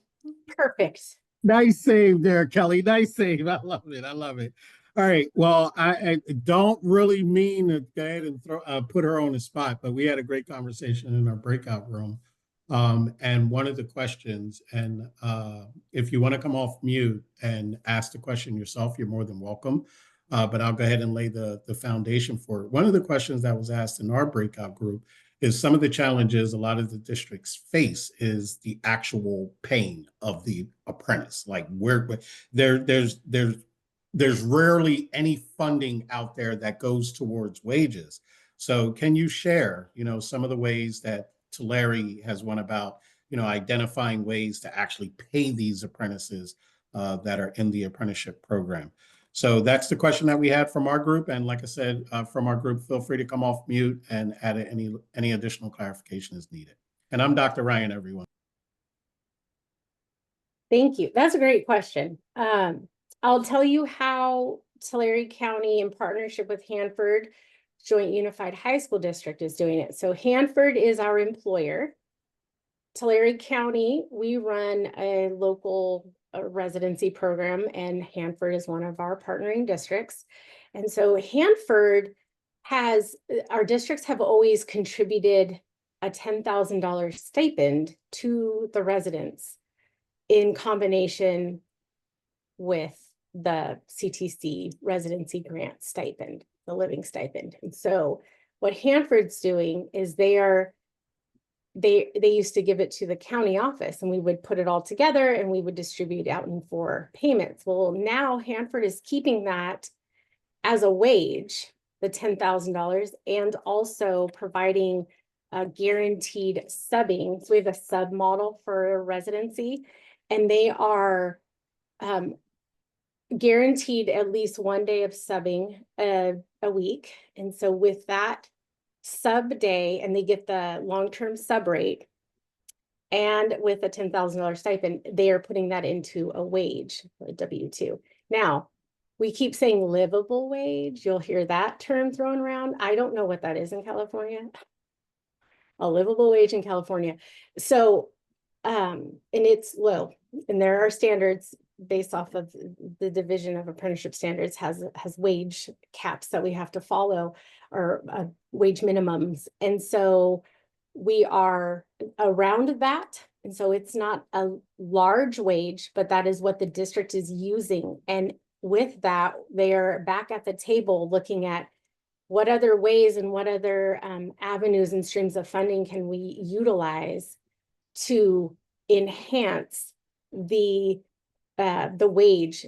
Perfect. Nice save there, Kelly. Nice save. I love it. I love it. All right. Well, I don't really mean to go ahead and put her on the spot, but we had a great conversation in our breakout room. And one of the questions, and if you want to come off mute and ask the question yourself, you're more than welcome. But I'll go ahead and lay the foundation for it. One of the questions that was asked in our breakout group is some of the challenges a lot of the districts face is the actual paying of the apprentice. Like there's rarely any funding out there that goes towards wages. So can you share, some of the ways that Tulare has went about, identifying ways to actually pay these apprentices that are in the apprenticeship program? So that's the question that we had from our group. And like I said, from our group, feel free to come off mute and add any additional clarification as needed. And I'm Dr. Ryan, everyone. Thank you. That's a great question. I'll tell you how Tulare County, in partnership with Hanford Joint Unified High School District, is doing it. So Hanford is our employer. Tulare County, we run a local residency program, and Hanford is one of our partnering districts. And so Hanford our districts have always contributed a $10,000 stipend to the residents in combination with the CTC residency grant stipend, the living stipend. And so what Hanford's doing is they used to give it to the county office, and we would put it all together and we would distribute out in 4 payments. Well, now Hanford is keeping that as a wage, the $10,000, and also providing a guaranteed subbing. So we have a sub model for residency, and they are guaranteed at least 1 day of subbing a week. And so with that sub day, and they get the long-term sub rate, and with a $10,000 stipend, they are putting that into a wage, a W-2. Now, we keep saying livable wage. You'll hear that term thrown around. I don't know what that is in California. A livable wage in California. So, and it's low, and there are standards based off of the Division of Apprenticeship Standards has wage caps that we have to follow, or wage minimums. And so we are around that. And so it's not a large wage, but that is what the district is using. And with that, they are back at the table looking at what other ways and what other avenues and streams of funding can we utilize to enhance the wage,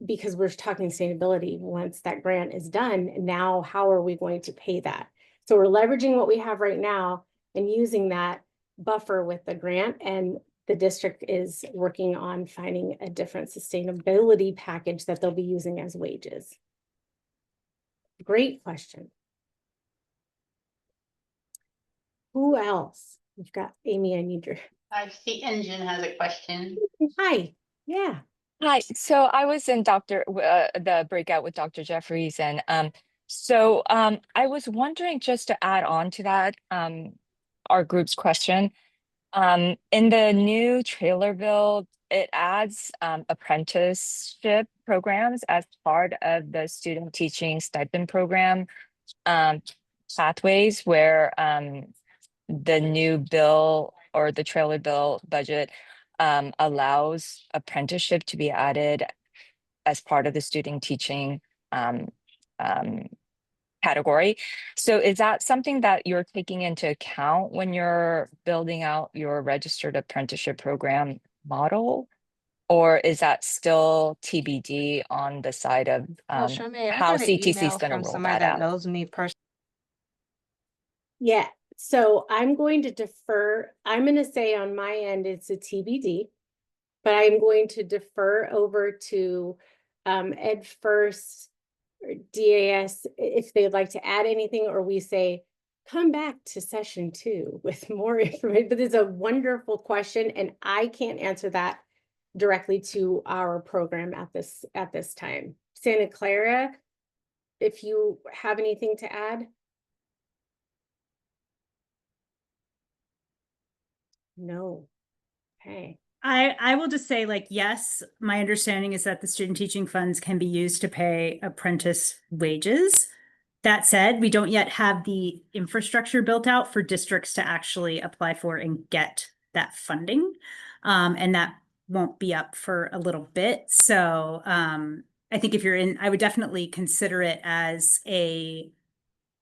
because we're talking sustainability. Once that grant is done, now how are we going to pay that? So we're leveraging what we have right now and using that buffer with the grant, and the district is working on finding a different sustainability package that they'll be using as wages. Great question. Who else? We've got Amy, I need your, I see Engine has a question. hi, yeah. Hi, so I was in the breakout with Dr. Jeffries, and I was wondering, just to add on to that, our group's question, in the new trailer bill, it adds apprenticeship programs as part of the student teaching stipend program pathways, where the new bill or the trailer bill budget allows apprenticeship to be added as part of the student teaching category. So is that something that you're taking into account when you're building out your registered apprenticeship program model? Or is that still TBD on the side of Well, Charmaine, I how got an CTC is email going to from roll somebody that that out? knows me personally. Yeah, so I'm going to defer. I'm going to say on my end, it's a TBD, but I'm going to defer over to EdFirst or DAS if they'd like to add anything, or we say, come back to session 2 with more information. But it's a wonderful question, and I can't answer that directly to our program at this time. Santa Clara, if you have anything to add. No. Okay. I will just say, like, yes, my understanding is that the student teaching funds can be used to pay apprentice wages. That said, we don't yet have the infrastructure built out for districts to actually apply for and get that funding. And that won't be up for a little bit. So I think if you're in, I would definitely consider it as a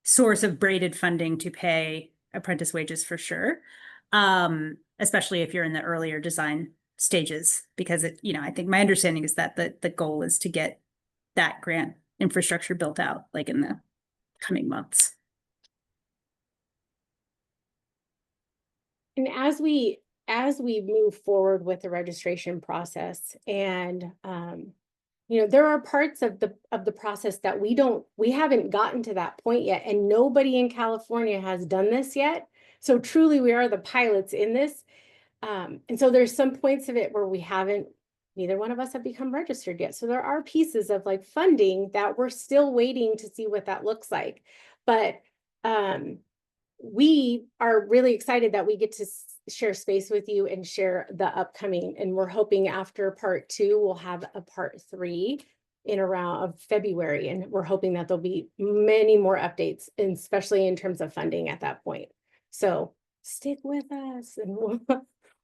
source of braided funding to pay apprentice wages for sure. Especially if you're in the earlier design stages, because I think my understanding is that the goal is to get that grant infrastructure built out like in the coming months. And as we move forward with the registration process, and there are parts of the process that we haven't gotten to that point yet, and nobody in California has done this yet. So truly, we are the pilots in this. And so there's some points of it where neither one of us have become registered yet. So there are pieces of like funding that we're still waiting to see what that looks like. But we are really excited that we get to share space with you and share the upcoming. And we're hoping after part 2, we'll have a part 3 in around February. And we're hoping that there'll be many more updates, and especially in terms of funding at that point. So stick with us, and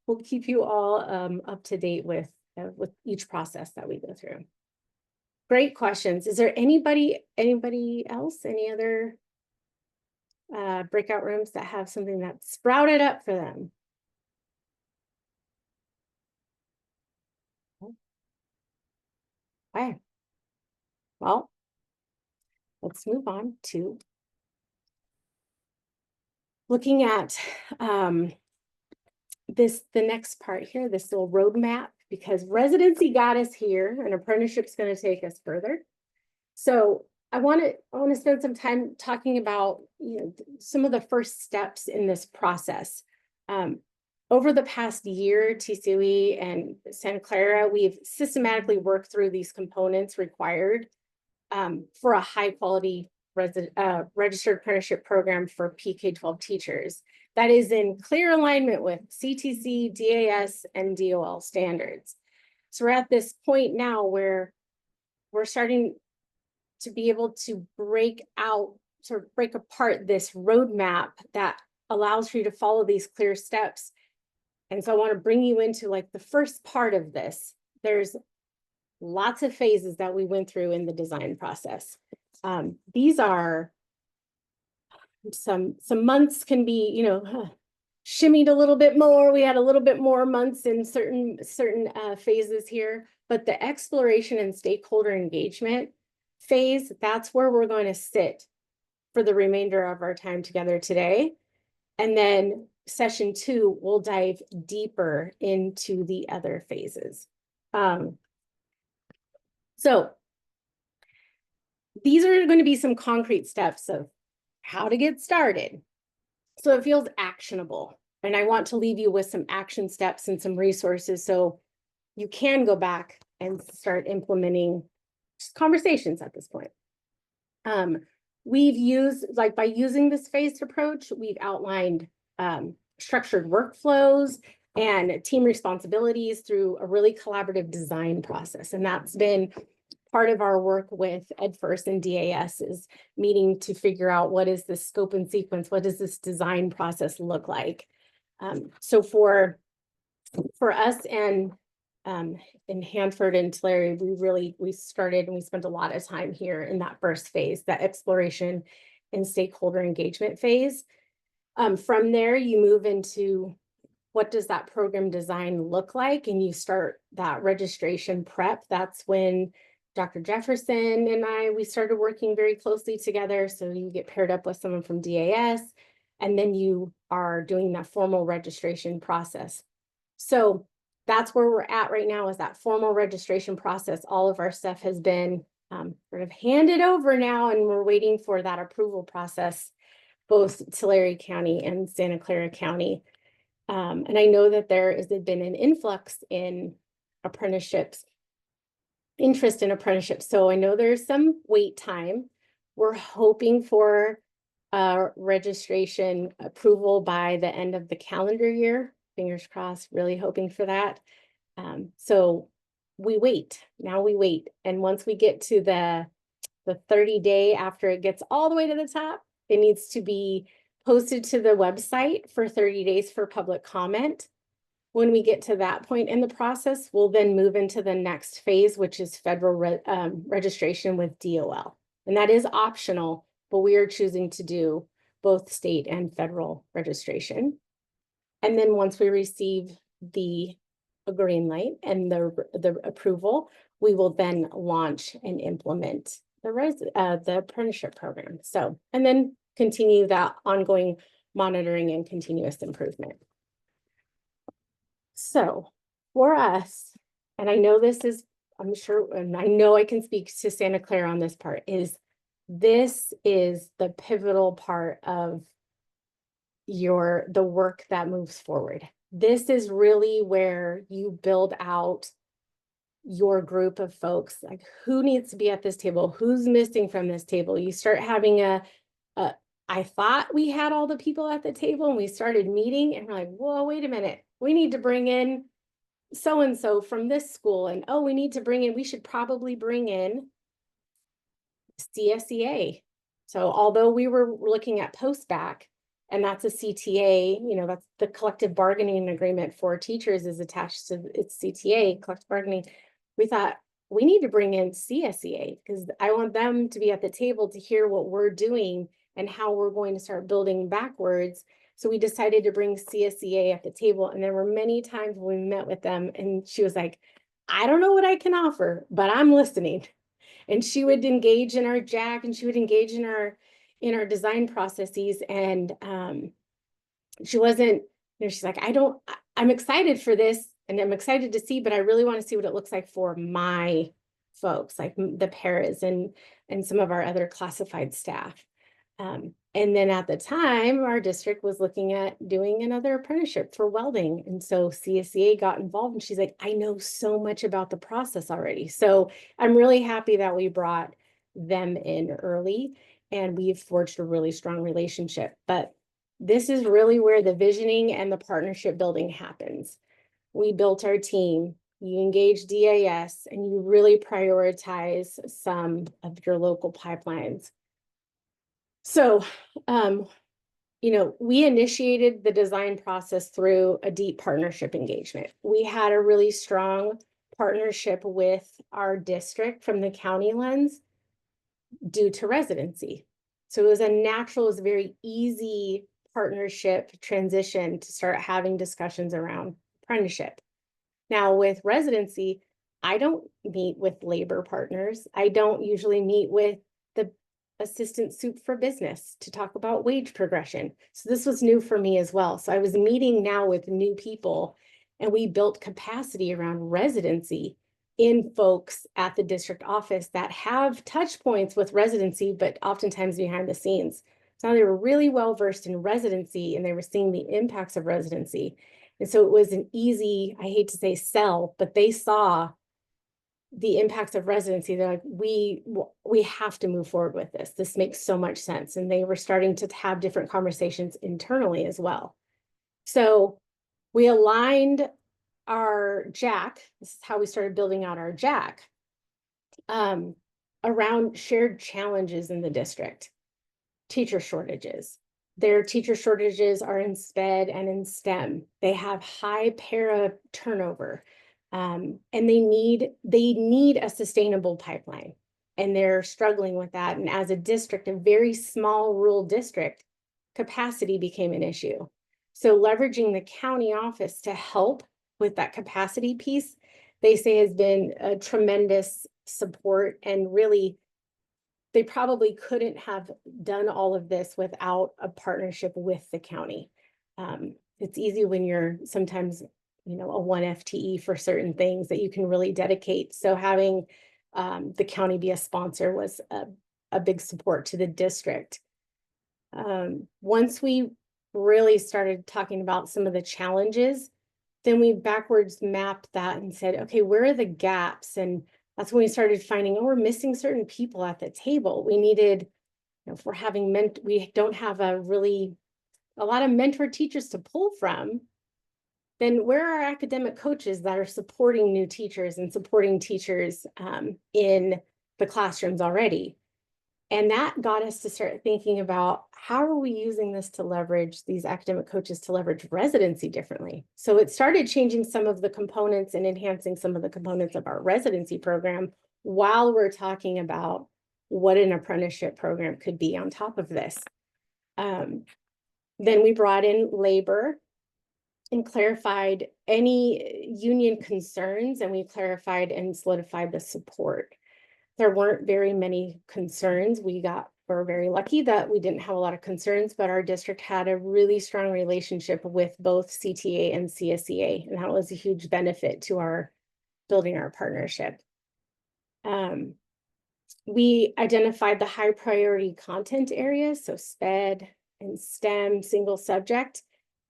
we'll keep you all up to date with each process that we go through. Great questions. Is there anybody else, any other breakout rooms that have something that sprouted up for them? Okay. Well, let's move on to looking at the next part here, this little roadmap, because residency got us here and apprenticeship's going to take us further. So I want to spend some time talking about some of the first steps in this process. Over the past year, TCOE and Santa Clara, we've systematically worked through these components required for a high quality registered apprenticeship program for PK-12 teachers that is in clear alignment with CTC, DAS, and DOL standards. So we're at this point now where we're starting to be able to break apart this roadmap that allows for you to follow these clear steps. And so I want to bring you into like the first part of this. There's lots of phases that we went through in the design process. These are some months can be, shimmied a little bit more. We had a little bit more months in certain phases here, but the exploration and stakeholder engagement phase, that's where we're going to sit for the remainder of our time together today. And then session 2, we'll dive deeper into the other phases. So these are going to be some concrete steps of how to get started. So it feels actionable. And I want to leave you with some action steps and some resources so you can go back and start implementing just conversations at this point. We've used, like by using this phased approach, we've outlined structured workflows and team responsibilities through a really collaborative design process. And that's been part of our work with EdFirst and DAS, is meeting to figure out what is the scope and sequence, what does this design process look like? So for us and in Hanford and Tulare, we started and we spent a lot of time here in that first phase, that exploration and stakeholder engagement phase. From there, you move into what does that program design look like, and you start that registration prep. That's when Dr. Jefferson and we started working very closely together. So you get paired up with someone from DAS, and then you are doing that formal registration process. So that's where we're at right now, is that formal registration process. All of our stuff has been sort of handed over now, and we're waiting for that approval process, both Tulare County and Santa Clara County. And I know that there has been an influx in apprenticeships, interest in apprenticeships. So I know there's some wait time. We're hoping for registration approval by the end of the calendar year. Fingers crossed, really hoping for that. So we wait. Now we wait. And once we get to the 30-day, after it gets all the way to the top, it needs to be posted to the website for 30 days for public comment. When we get to that point in the process, we'll then move into the next phase, which is federal registration with DOL. And that is optional, but we are choosing to do both state and federal registration. And then once we receive the green light and the approval, we will then launch and implement the apprenticeship program. So, and then continue that ongoing monitoring and continuous improvement. So for us, and I know this is, I'm sure, and I know I can speak to Santa Clara on this part, this is the pivotal part of the work that moves forward. This is really where you build out your group of folks, like who needs to be at this table, who's missing from this table. You start having I thought we had all the people at the table, and we started meeting and we're like, whoa, wait a minute. We need to bring in so-and-so from this school. And oh, we should probably bring in CSEA. So although we were looking at post-bac, and that's a CTA, that's the collective bargaining agreement for teachers is attached to its CTA, collective bargaining. We thought we need to bring in CSEA because I want them to be at the table to hear what we're doing and how we're going to start building backwards. So we decided to bring CSEA at the table. And there were many times when we met with them and she was like, I don't know what I can offer, but I'm listening. And she would engage in our JAC, and she would engage in our design processes. And she wasn't, she's like, I'm excited for this and I'm excited to see, but I really want to see what it looks like for my folks, like the paras and some of our other classified staff. And then at the time, our district was looking at doing another apprenticeship for welding. And so CSEA got involved, and she's like, I know so much about the process already. So I'm really happy that we brought them in early, and we've forged a really strong relationship. But this is really where the visioning and the partnership building happens. We built our team, you engage DAS, and you really prioritize some of your local pipelines. So, we initiated the design process through a deep partnership engagement. We had a really strong partnership with our district from the county lens due to residency. So it was a very easy partnership transition to start having discussions around apprenticeship. Now with residency, I don't meet with labor partners. I don't usually meet with the assistant soup for business to talk about wage progression. So this was new for me as well. So I was meeting now with new people, and we built capacity around residency in folks at the district office that have touch points with residency, but oftentimes behind the scenes. So now they were really well versed in residency and they were seeing the impacts of residency. And so it was an easy, I hate to say sell, but they saw the impacts of residency. They're like, we have to move forward with this. This makes so much sense. And they were starting to have different conversations internally as well. So we aligned our JAC, this is how we started building out our JAC, around shared challenges in the district. Teacher shortages. Their teacher shortages are in SPED and in STEM. They have high para turnover, and they need a sustainable pipeline, and they're struggling with that. And as a district, a very small rural district, capacity became an issue. So leveraging the county office to help with that capacity piece, they say has been a tremendous support, and really they probably couldn't have done all of this without a partnership with the county. It's easy when you're sometimes, a 1 FTE for certain things that you can really dedicate. So having the county be a sponsor was a big support to the district. Once we really started talking about some of the challenges, then we backwards mapped that and said, okay, where are the gaps? And that's when we started finding, we're missing certain people at the table. We needed, if we're having we don't have a lot of mentor teachers to pull from, then where are our academic coaches that are supporting new teachers and supporting teachers in the classrooms already? And that got us to start thinking about how are we using this to leverage these academic coaches to leverage residency differently. So it started changing some of the components and enhancing some of the components of our residency program while we're talking about what an apprenticeship program could be on top of this. Then we brought in labor and clarified any union concerns, and we clarified and solidified the support. There weren't very many concerns. We're very lucky that we didn't have a lot of concerns, but our district had a really strong relationship with both CTA and CSEA, and that was a huge benefit to our building our partnership. We identified the high priority content areas, so SPED and STEM, single subject,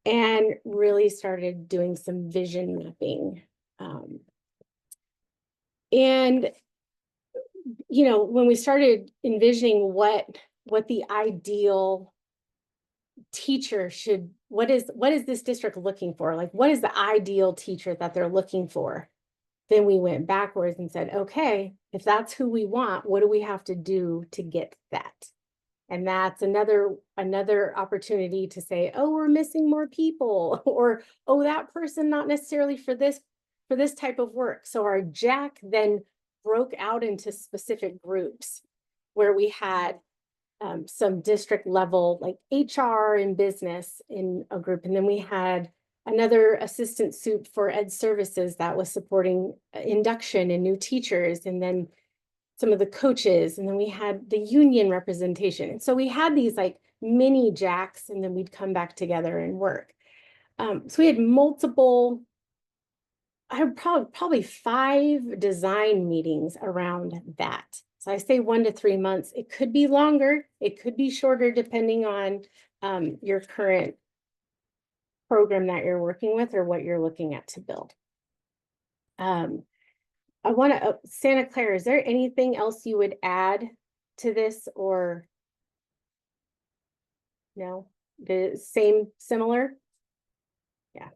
and really started doing some vision mapping. And when we started envisioning what the ideal teacher should, what is this district looking for? Like, what is the ideal teacher that they're looking for? Then we went backwards and said, okay, if that's who we want, what do we have to do to get that? And that's another opportunity to say, oh, we're missing more people, or, oh, that person not necessarily for this type of work. So our JAC then broke out into specific groups where we had some district level, like HR and business in a group. And then we had another assistant soup for ed services that was supporting induction and new teachers, and then some of the coaches, and then we had the union representation. And so we had these like mini JACs, and then we'd come back together and work. So we had multiple, I had probably 5 design meetings around that. So I say 1 to 3 months. It could be longer, it could be shorter, depending on your current program that you're working with or what you're looking at to build. I want to, Santa Clara, is there anything else you would add to this, or no? The same, similar? Yeah.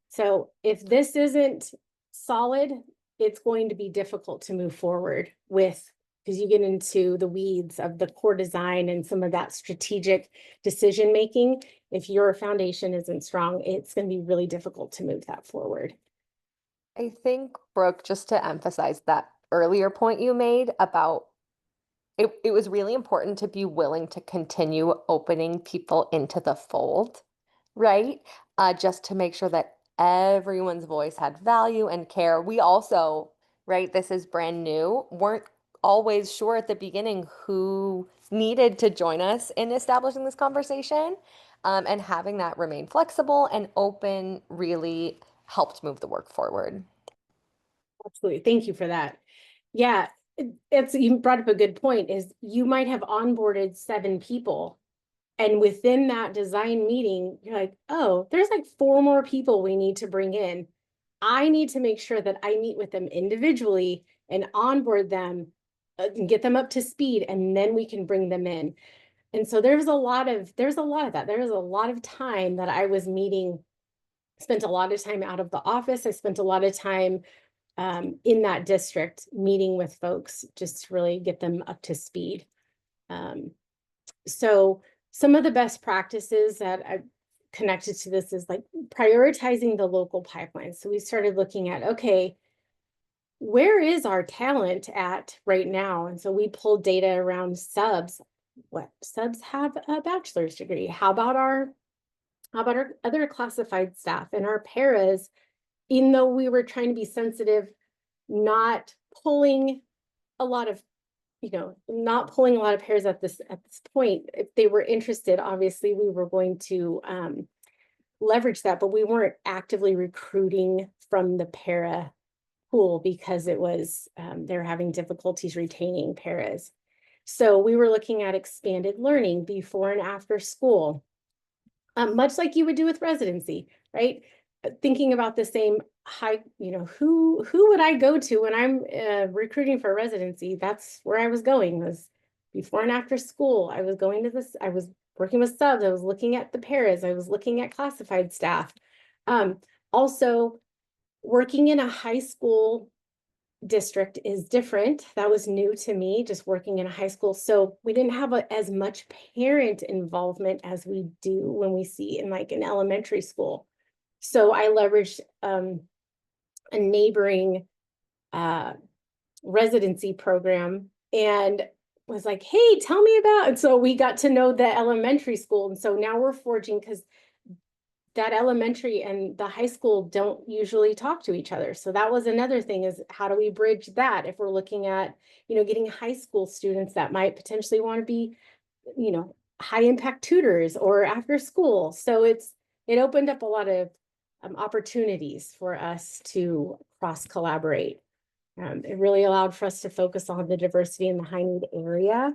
So if this isn't solid, it's going to be difficult to move forward with, because you get into the weeds of the core design and some of that strategic decision making. If your foundation isn't strong, it's going to be really difficult to move that forward. I think, Brooke, just to emphasize that earlier point you made about it was really important to be willing to continue opening people into the fold, right? Just to make sure that everyone's voice had value and care. We also, right, this is brand new, weren't always sure at the beginning who needed to join us in establishing this conversation. And having that remain flexible and open really helped move the work forward. Absolutely. Thank you for that. Yeah. you brought up a good point, is you might have onboarded 7 people. And within that design meeting, you're like, oh, there's like 4 more people we need to bring in. I need to make sure that I meet with them individually and onboard them and get them up to speed, and then we can bring them in. And so there's a lot of that. There was a lot of time that I was meeting, spent a lot of time out of the office. I spent a lot of time in that district meeting with folks just to really get them up to speed. So some of the best practices that I've connected to this is like prioritizing the local pipeline. So we started looking at, okay, where is our talent at right now? And so we pulled data around subs. What subs have a bachelor's degree? How about our other classified staff and our paras? Even though we were trying to be sensitive, not pulling a lot of, not pulling a lot of pairs at this point. If they were interested, obviously we were going to leverage that, but we weren't actively recruiting from the para pool because it was they're having difficulties retaining paras. So we were looking at expanded learning before and after school, much like you would do with residency, right? Thinking about the same high, who would I go to when I'm recruiting for residency? That's where I was going, was before and after school. I was going to this, I was working with subs, I was looking at the paras, I was looking at classified staff. Also, working in a high school district is different. That was new to me, just working in a high school. So we didn't have as much parent involvement as we do when we see in like an elementary school. So I leveraged a neighboring residency program and was like, hey, tell me about. And so we got to know the elementary school. And so now we're forging, because that elementary and the high school don't usually talk to each other. So that was another thing, is how do we bridge that if we're looking at, getting high school students that might potentially want to be, high impact tutors or after school. So it opened up a lot of opportunities for us to cross collaborate. It really allowed for us to focus on the diversity in the high need area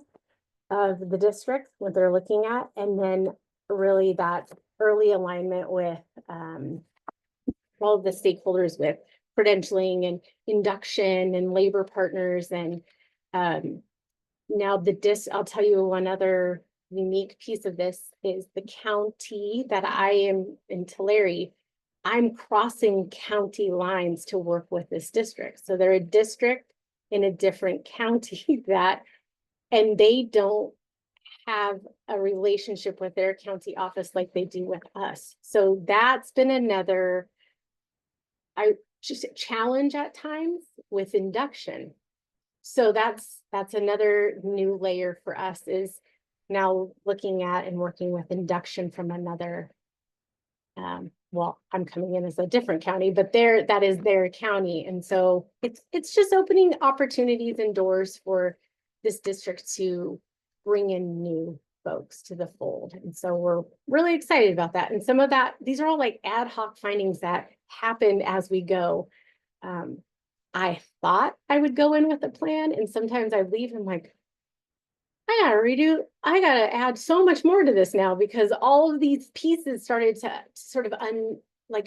of the district, what they're looking at, and then really that early alignment with all of the stakeholders, with credentialing and induction and labor partners. And now I'll tell you one other unique piece of this is the county that I am in, Tulare. I'm crossing county lines to work with this district. So they're a district in a different county and they don't have a relationship with their county office like they do with us. So that's been another challenge at times with induction. So that's another new layer for us, is now looking at and working with induction from another, well, I'm coming in as a different county, but that is their county. And so it's just opening opportunities and doors for this district to bring in new folks to the fold. And so we're really excited about that. And some of that, these are all like ad hoc findings that happened as we go. I thought I would go in with a plan, and sometimes I leave and I'm like, I gotta add so much more to this now, because all of these pieces started to sort of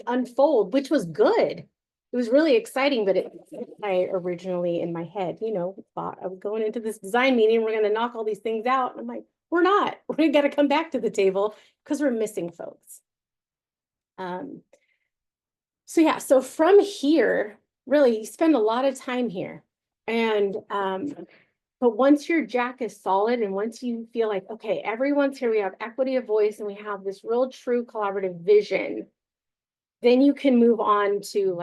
unfold, which was good. It was really exciting, but I originally in my head, thought I was going into this design meeting, we're going to knock all these things out. And I'm like, we're not. We got to come back to the table because we're missing folks. So yeah, so from here, really, you spend a lot of time here, and but once your jack is solid, and once you feel like, okay, everyone's here, we have equity of voice, and we have this real true collaborative vision, then you can move on to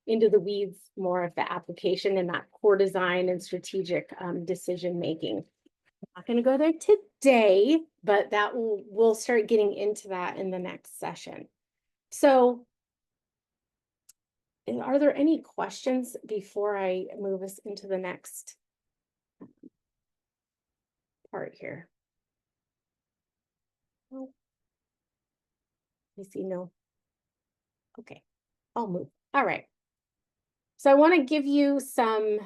into the weeds more of the application and that core design and strategic decision making. I'm not going to go there today, but we'll start getting into that in the next session. So are there any questions before I move us into the next part here? Oh, I see no. Okay, I'll move. All right. So I want to give you some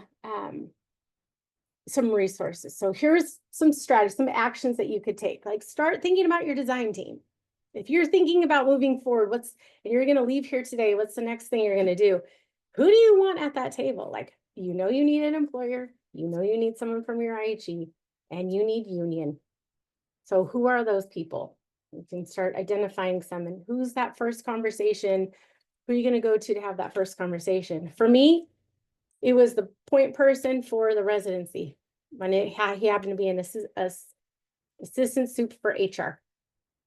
some resources. So here's some strategies, some actions that you could take. Like start thinking about your design team. If you're thinking about moving forward, and you're going to leave here today, what's the next thing you're going to do? Who do you want at that table? Like, you need an employer, you need someone from your IHE, and you need union. So who are those people? You can start identifying some, and who's that first conversation? Who are you going to go to have that first conversation? For me, it was the point person for the residency. When he happened to be an assistant soup for HR.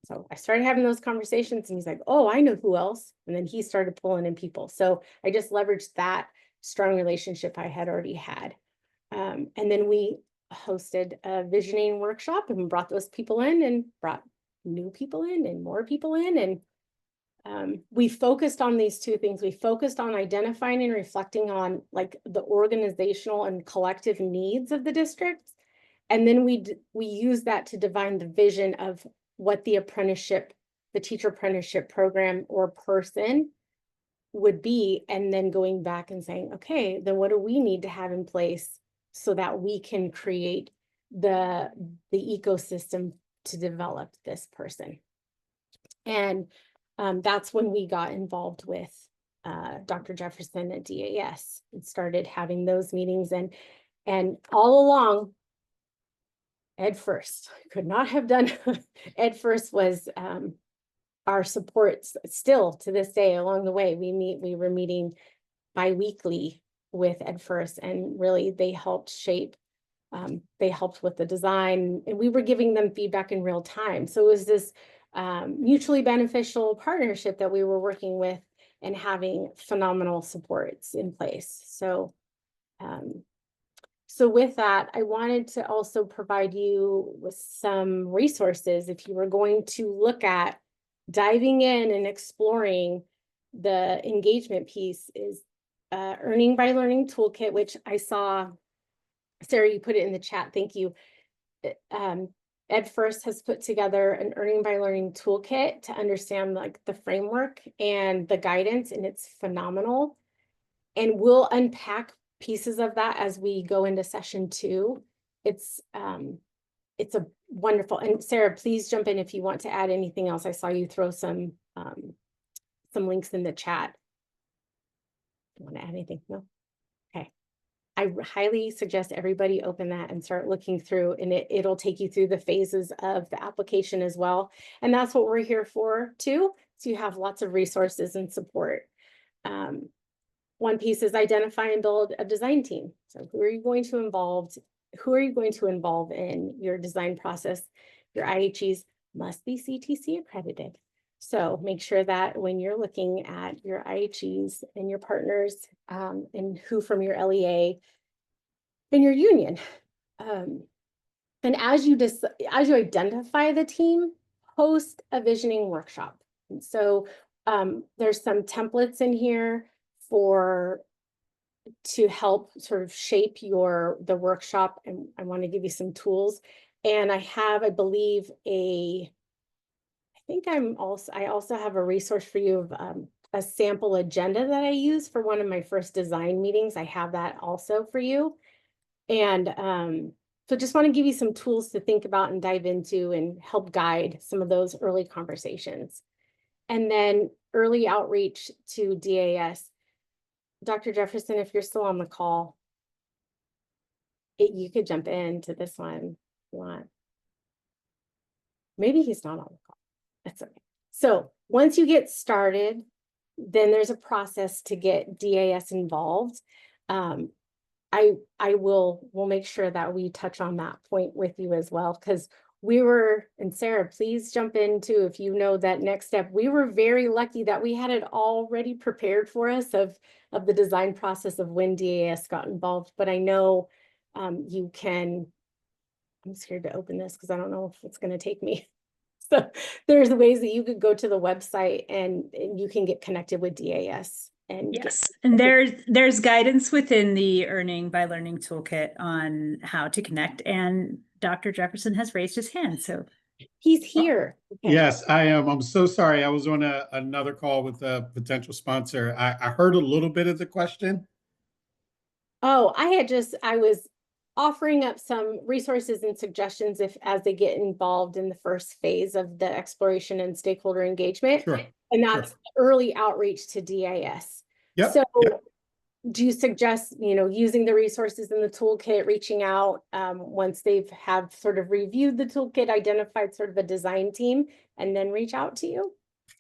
So I started having those conversations and he's like, oh, I know who else. And then he started pulling in people. So I just leveraged that strong relationship I had already had. And then we hosted a visioning workshop and brought those people in and brought new people in and more people in. And we focused on these two things. We focused on identifying and reflecting on like the organizational and collective needs of the district. And then we use that to define the vision of what the apprenticeship, the teacher apprenticeship program or person would be. And then going back and saying, okay, then what do we need to have in place so that we can create the ecosystem to develop this person? And that's when we got involved with Dr. Jefferson at DAS and started having those meetings. And all along, EdFirst could not have done. EdFirst was our support still to this day. Along the way, we were meeting bi-weekly with EdFirst, and really they helped shape. They helped with the design, and we were giving them feedback in real time. So it was this mutually beneficial partnership that we were working with and having phenomenal supports in place. So with that, I wanted to also provide you with some resources if you were going to look at diving in and exploring the engagement piece. Is Earning by Learning Toolkit, which I saw, Sarah, you put it in the chat. Thank you. EdFirst has put together an Earning by Learning Toolkit to understand like the framework and the guidance, and it's phenomenal. And we'll unpack pieces of that as we go into session 2. It's a wonderful, and Sarah, please jump in if you want to add anything else. I saw you throw some links in the chat. You want to add anything? No? Okay. I highly suggest everybody open that and start looking through, and it'll take you through the phases of the application as well. And that's what we're here for too. So you have lots of resources and support. One piece is identify and build a design team. So who are you going to involve in your design process? Your IHEs must be CTC accredited. So make sure that when you're looking at your IHEs and your partners and who from your LEA and your union. And as you identify the team, host a visioning workshop. And so there's some templates in here to help sort of shape the workshop, and I want to give you some tools. And I believe I also have a resource for you of a sample agenda that I use for one of my first design meetings. I have that also for you. And so just want to give you some tools to think about and dive into and help guide some of those early conversations. And then early outreach to DAS. Dr. Jefferson, if you're still on the call, you could jump into this one if you want. Maybe he's not on the call. That's okay. So once you get started, then there's a process to get DAS involved. We'll make sure that we touch on that point with you as well, because and Sarah, please jump in too if you know that next step. We were very lucky that we had it already prepared for us of the design process of when DAS got involved. But I know I'm scared to open this because I don't know if it's going to take me. So there's ways that you could go to the website and you can get connected with DAS. And yes, and there's guidance within the Earning by Learning Toolkit on how to connect. And Dr. Jefferson has raised his hand, so he's here. Okay. Yes, I am. I'm so sorry. I was on another call with a potential sponsor. I heard a little bit of the question. Oh, I was offering up some resources and suggestions as they get involved in the first phase of the exploration and stakeholder engagement. Sure. And that's early outreach to DAS. Yep. So Yep. do you suggest, using the resources in the toolkit, reaching out once they've have sort of reviewed the toolkit, identified sort of a design team, and then reach out to you?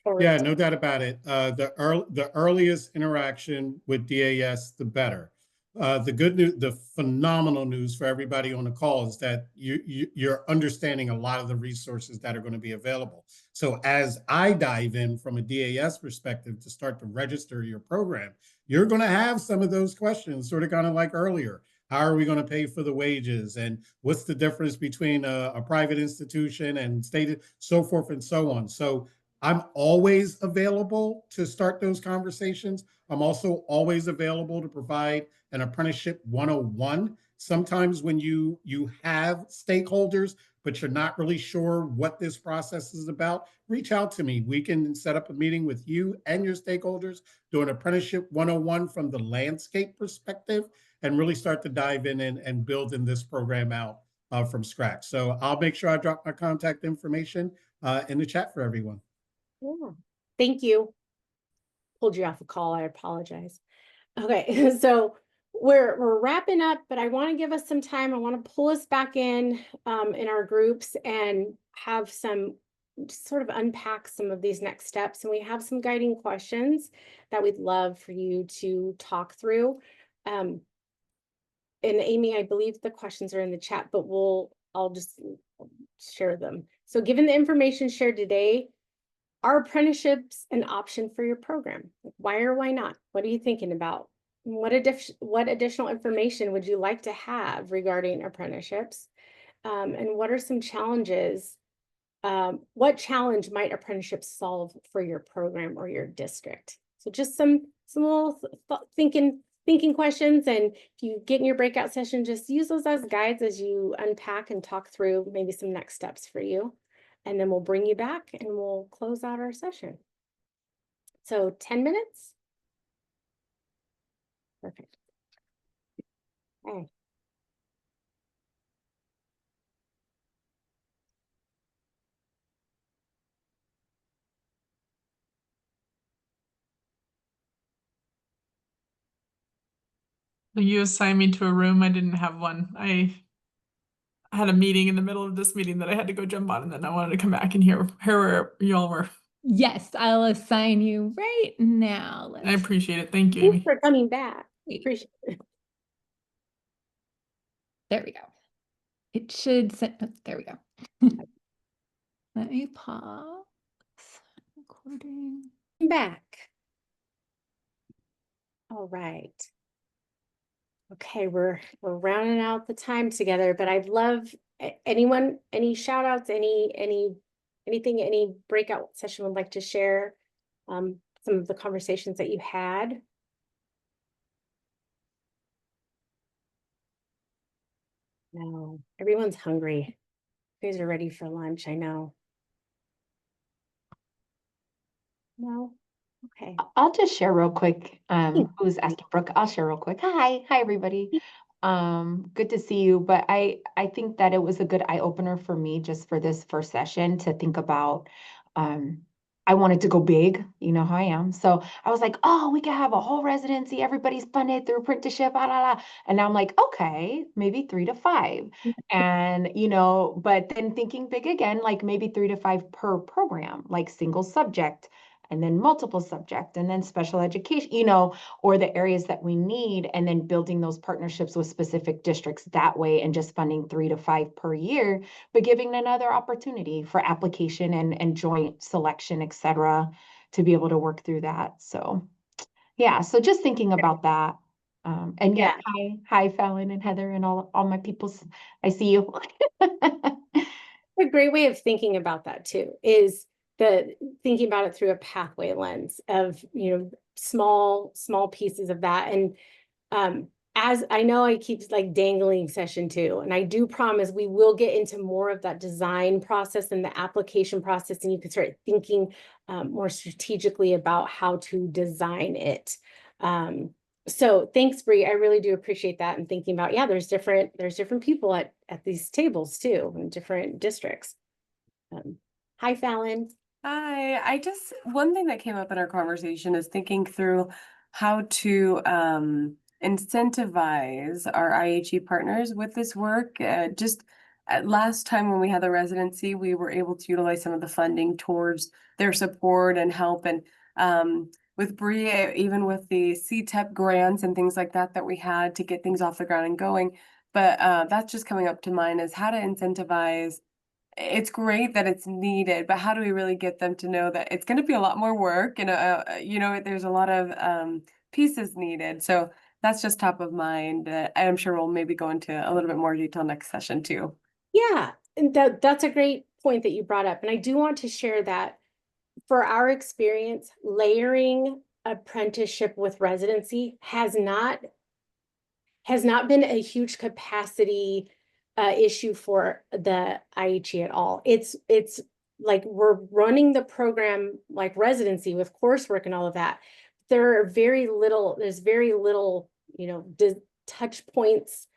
Or Yeah, no doubt about it. The earliest interaction with DAS, the better. The good news, the phenomenal news for everybody on the call is that you're understanding a lot of the resources that are going to be available. So as I dive in from a DAS perspective to start to register your program, you're going to have some of those questions, sort of kind of like earlier. How are we going to pay for the wages? And what's the difference between a private institution and state, so forth and so on. So I'm always available to start those conversations. I'm also always available to provide an apprenticeship 101. Sometimes when you have stakeholders, but you're not really sure what this process is about, reach out to me. We can set up a meeting with you and your stakeholders, do an apprenticeship 101 from the landscape perspective, and really start to dive in and build in this program out from scratch. So I'll make sure I drop my contact information in the chat for everyone. Yeah. Thank you. Pulled you off a call. I apologize. Okay, so we're wrapping up, but I want to give us some time. I want to pull us back in our groups and have some sort of unpack some of these next steps. And we have some guiding questions that we'd love for you to talk through. And Amy, I believe the questions are in the chat, but I'll just share them. So given the information shared today, are apprenticeships an option for your program? Why or why not? What are you thinking about? What additional information would you like to have regarding apprenticeships? And what are some challenges? What challenge might apprenticeships solve for your program or your district? So just some little thinking questions. And if you get in your breakout session, just use those as guides as you unpack and talk through maybe some next steps for you. And then we'll bring you back and we'll close out our session. So 10 minutes. Perfect. Okay. You assigned me to a room. I didn't have one. I had a meeting in the middle of this meeting that I had to go jump on, and then I wanted to come back and hear where y'all were. Yes, I'll assign you right now. I appreciate it. Thank you, Thanks Amy. for coming back. Appreciate it. There we go. It should send, oh, there we go. Let me pause recording. Back. All right. Okay, we're rounding out the time together, but I'd love anyone, any shout outs, anything, any breakout session would like to share some of the conversations that you had. No, everyone's hungry. You guys are ready for lunch, I know. No? Okay. I'll just share real quick. Who's asking Brooke? I'll share real quick. Hi everybody. Good to see you. But I think that it was a good eye opener for me just for this first session to think about. I wanted to go big, you know how I am. So I was like, oh, we could have a whole residency. Everybody's funded through apprenticeship, blah, blah, blah. And now I'm like, okay, maybe 3 to 5. And, but then thinking big again, like maybe 3 to 5 per program, like single subject, and then multiple subject, and then special education, or the areas that we need, and then building those partnerships with specific districts that way, and just funding 3 to 5 per year, but giving another opportunity for application and joint selection, et cetera, to be able to work through that. So yeah, so just thinking about that. And yeah, hi Fallon and Heather and all my peoples. I see you. A great way of thinking about that too is thinking about it through a pathway lens of, small pieces of that. And as I know, I keep like dangling session 2, and I do promise we will get into more of that design process and the application process, and you can start thinking more strategically about how to design it. So thanks, Bree. I really do appreciate that, and thinking about, yeah, there's different people at these tables too, in different districts. Hi, Fallon. Hi, one thing that came up in our conversation is thinking through how to incentivize our IHE partners with this work. Last time when we had the residency, we were able to utilize some of the funding towards their support and help. And with Bree, even with the CTEP grants and things like that we had to get things off the ground and going. But that's just coming up to mind, is how to incentivize. It's great that it's needed, but how do we really get them to know that it's going to be a lot more work and there's a lot of pieces needed. So that's just top of mind. I'm sure we'll maybe go into a little bit more detail next session too. Yeah, and that's a great point that you brought up. And I do want to share that for our experience, layering apprenticeship with residency has not been a huge capacity issue for the IHE at all. It's like we're running the program like residency with coursework and all of that. There's very little, touch points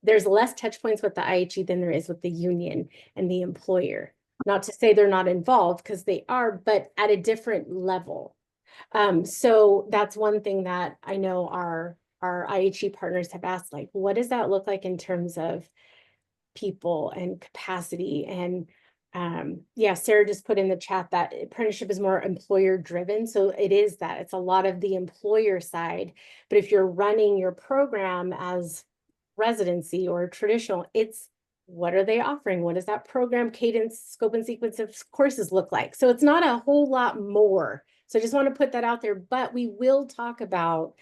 there's less touch points with the IHE than there is with the union and the employer. Not to say they're not involved, because they are, but at a different level. So that's one thing that I know our IHE partners have asked, like, what does that look like in terms of people and capacity? And yeah, Sarah just put in the chat that apprenticeship is more employer driven. So it is that it's a lot of the employer side. But if you're running your program as residency or traditional, it's what are they offering? What does that program cadence, scope, and sequence of courses look like? So it's not a whole lot more. So I just want to put that out there, but we will talk about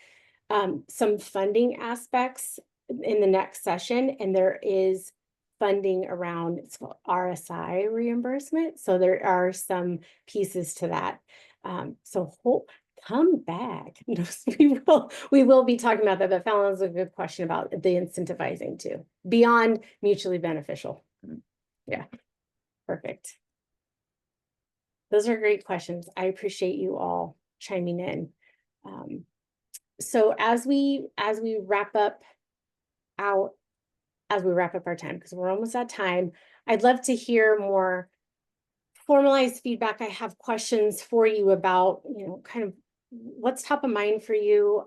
some funding aspects in the next session, and there is funding around, it's called RSI reimbursement. So there are some pieces to that. So come back. We will be talking about that, but Fallon's a good question about the incentivizing too, beyond mutually beneficial. Yeah, perfect. Those are great questions. I appreciate you all chiming in. So as we wrap up our time, because we're almost at time, I'd love to hear more formalized feedback. I have questions for you about, kind of what's top of mind for you.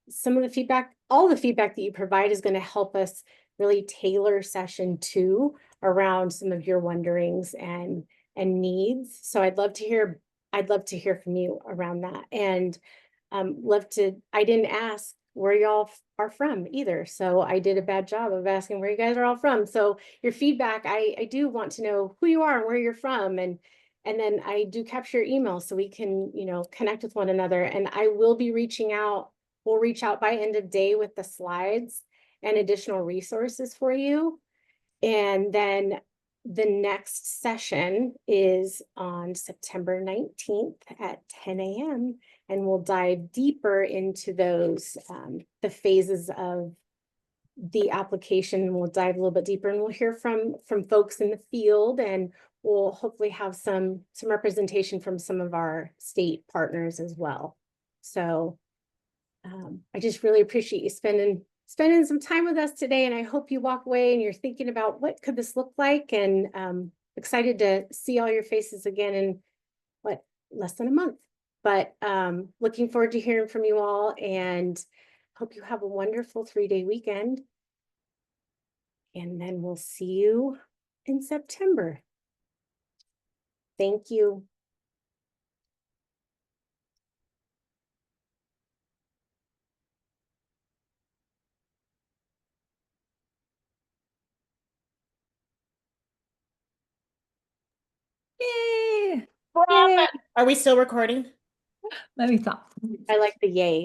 Some of the feedback, all the feedback that you provide is going to help us really tailor session 2 around some of your wonderings and needs. So I'd love to hear from you around that. And I didn't ask where y'all are from either. So I did a bad job of asking where you guys are all from. So your feedback, I do want to know who you are and where you're from. And then I do capture your email so we can, connect with one another. And I will be reaching out. We'll reach out by end of day with the slides and additional resources for you. And then the next session is on September 19th at 10 a.m. And we'll dive deeper into those, the phases of the application. We'll dive a little bit deeper, and we'll hear from folks in the field, and we'll hopefully have some representation from some of our state partners as well. So I just really appreciate you spending some time with us today, and I hope you walk away and you're thinking about what could this look like, and excited to see all your faces again in less than a month. But looking forward to hearing from you all, and hope you have a wonderful 3-day weekend. And then we'll see you in September. Thank you. Yay! Are we still recording? Let me stop. I like the yay.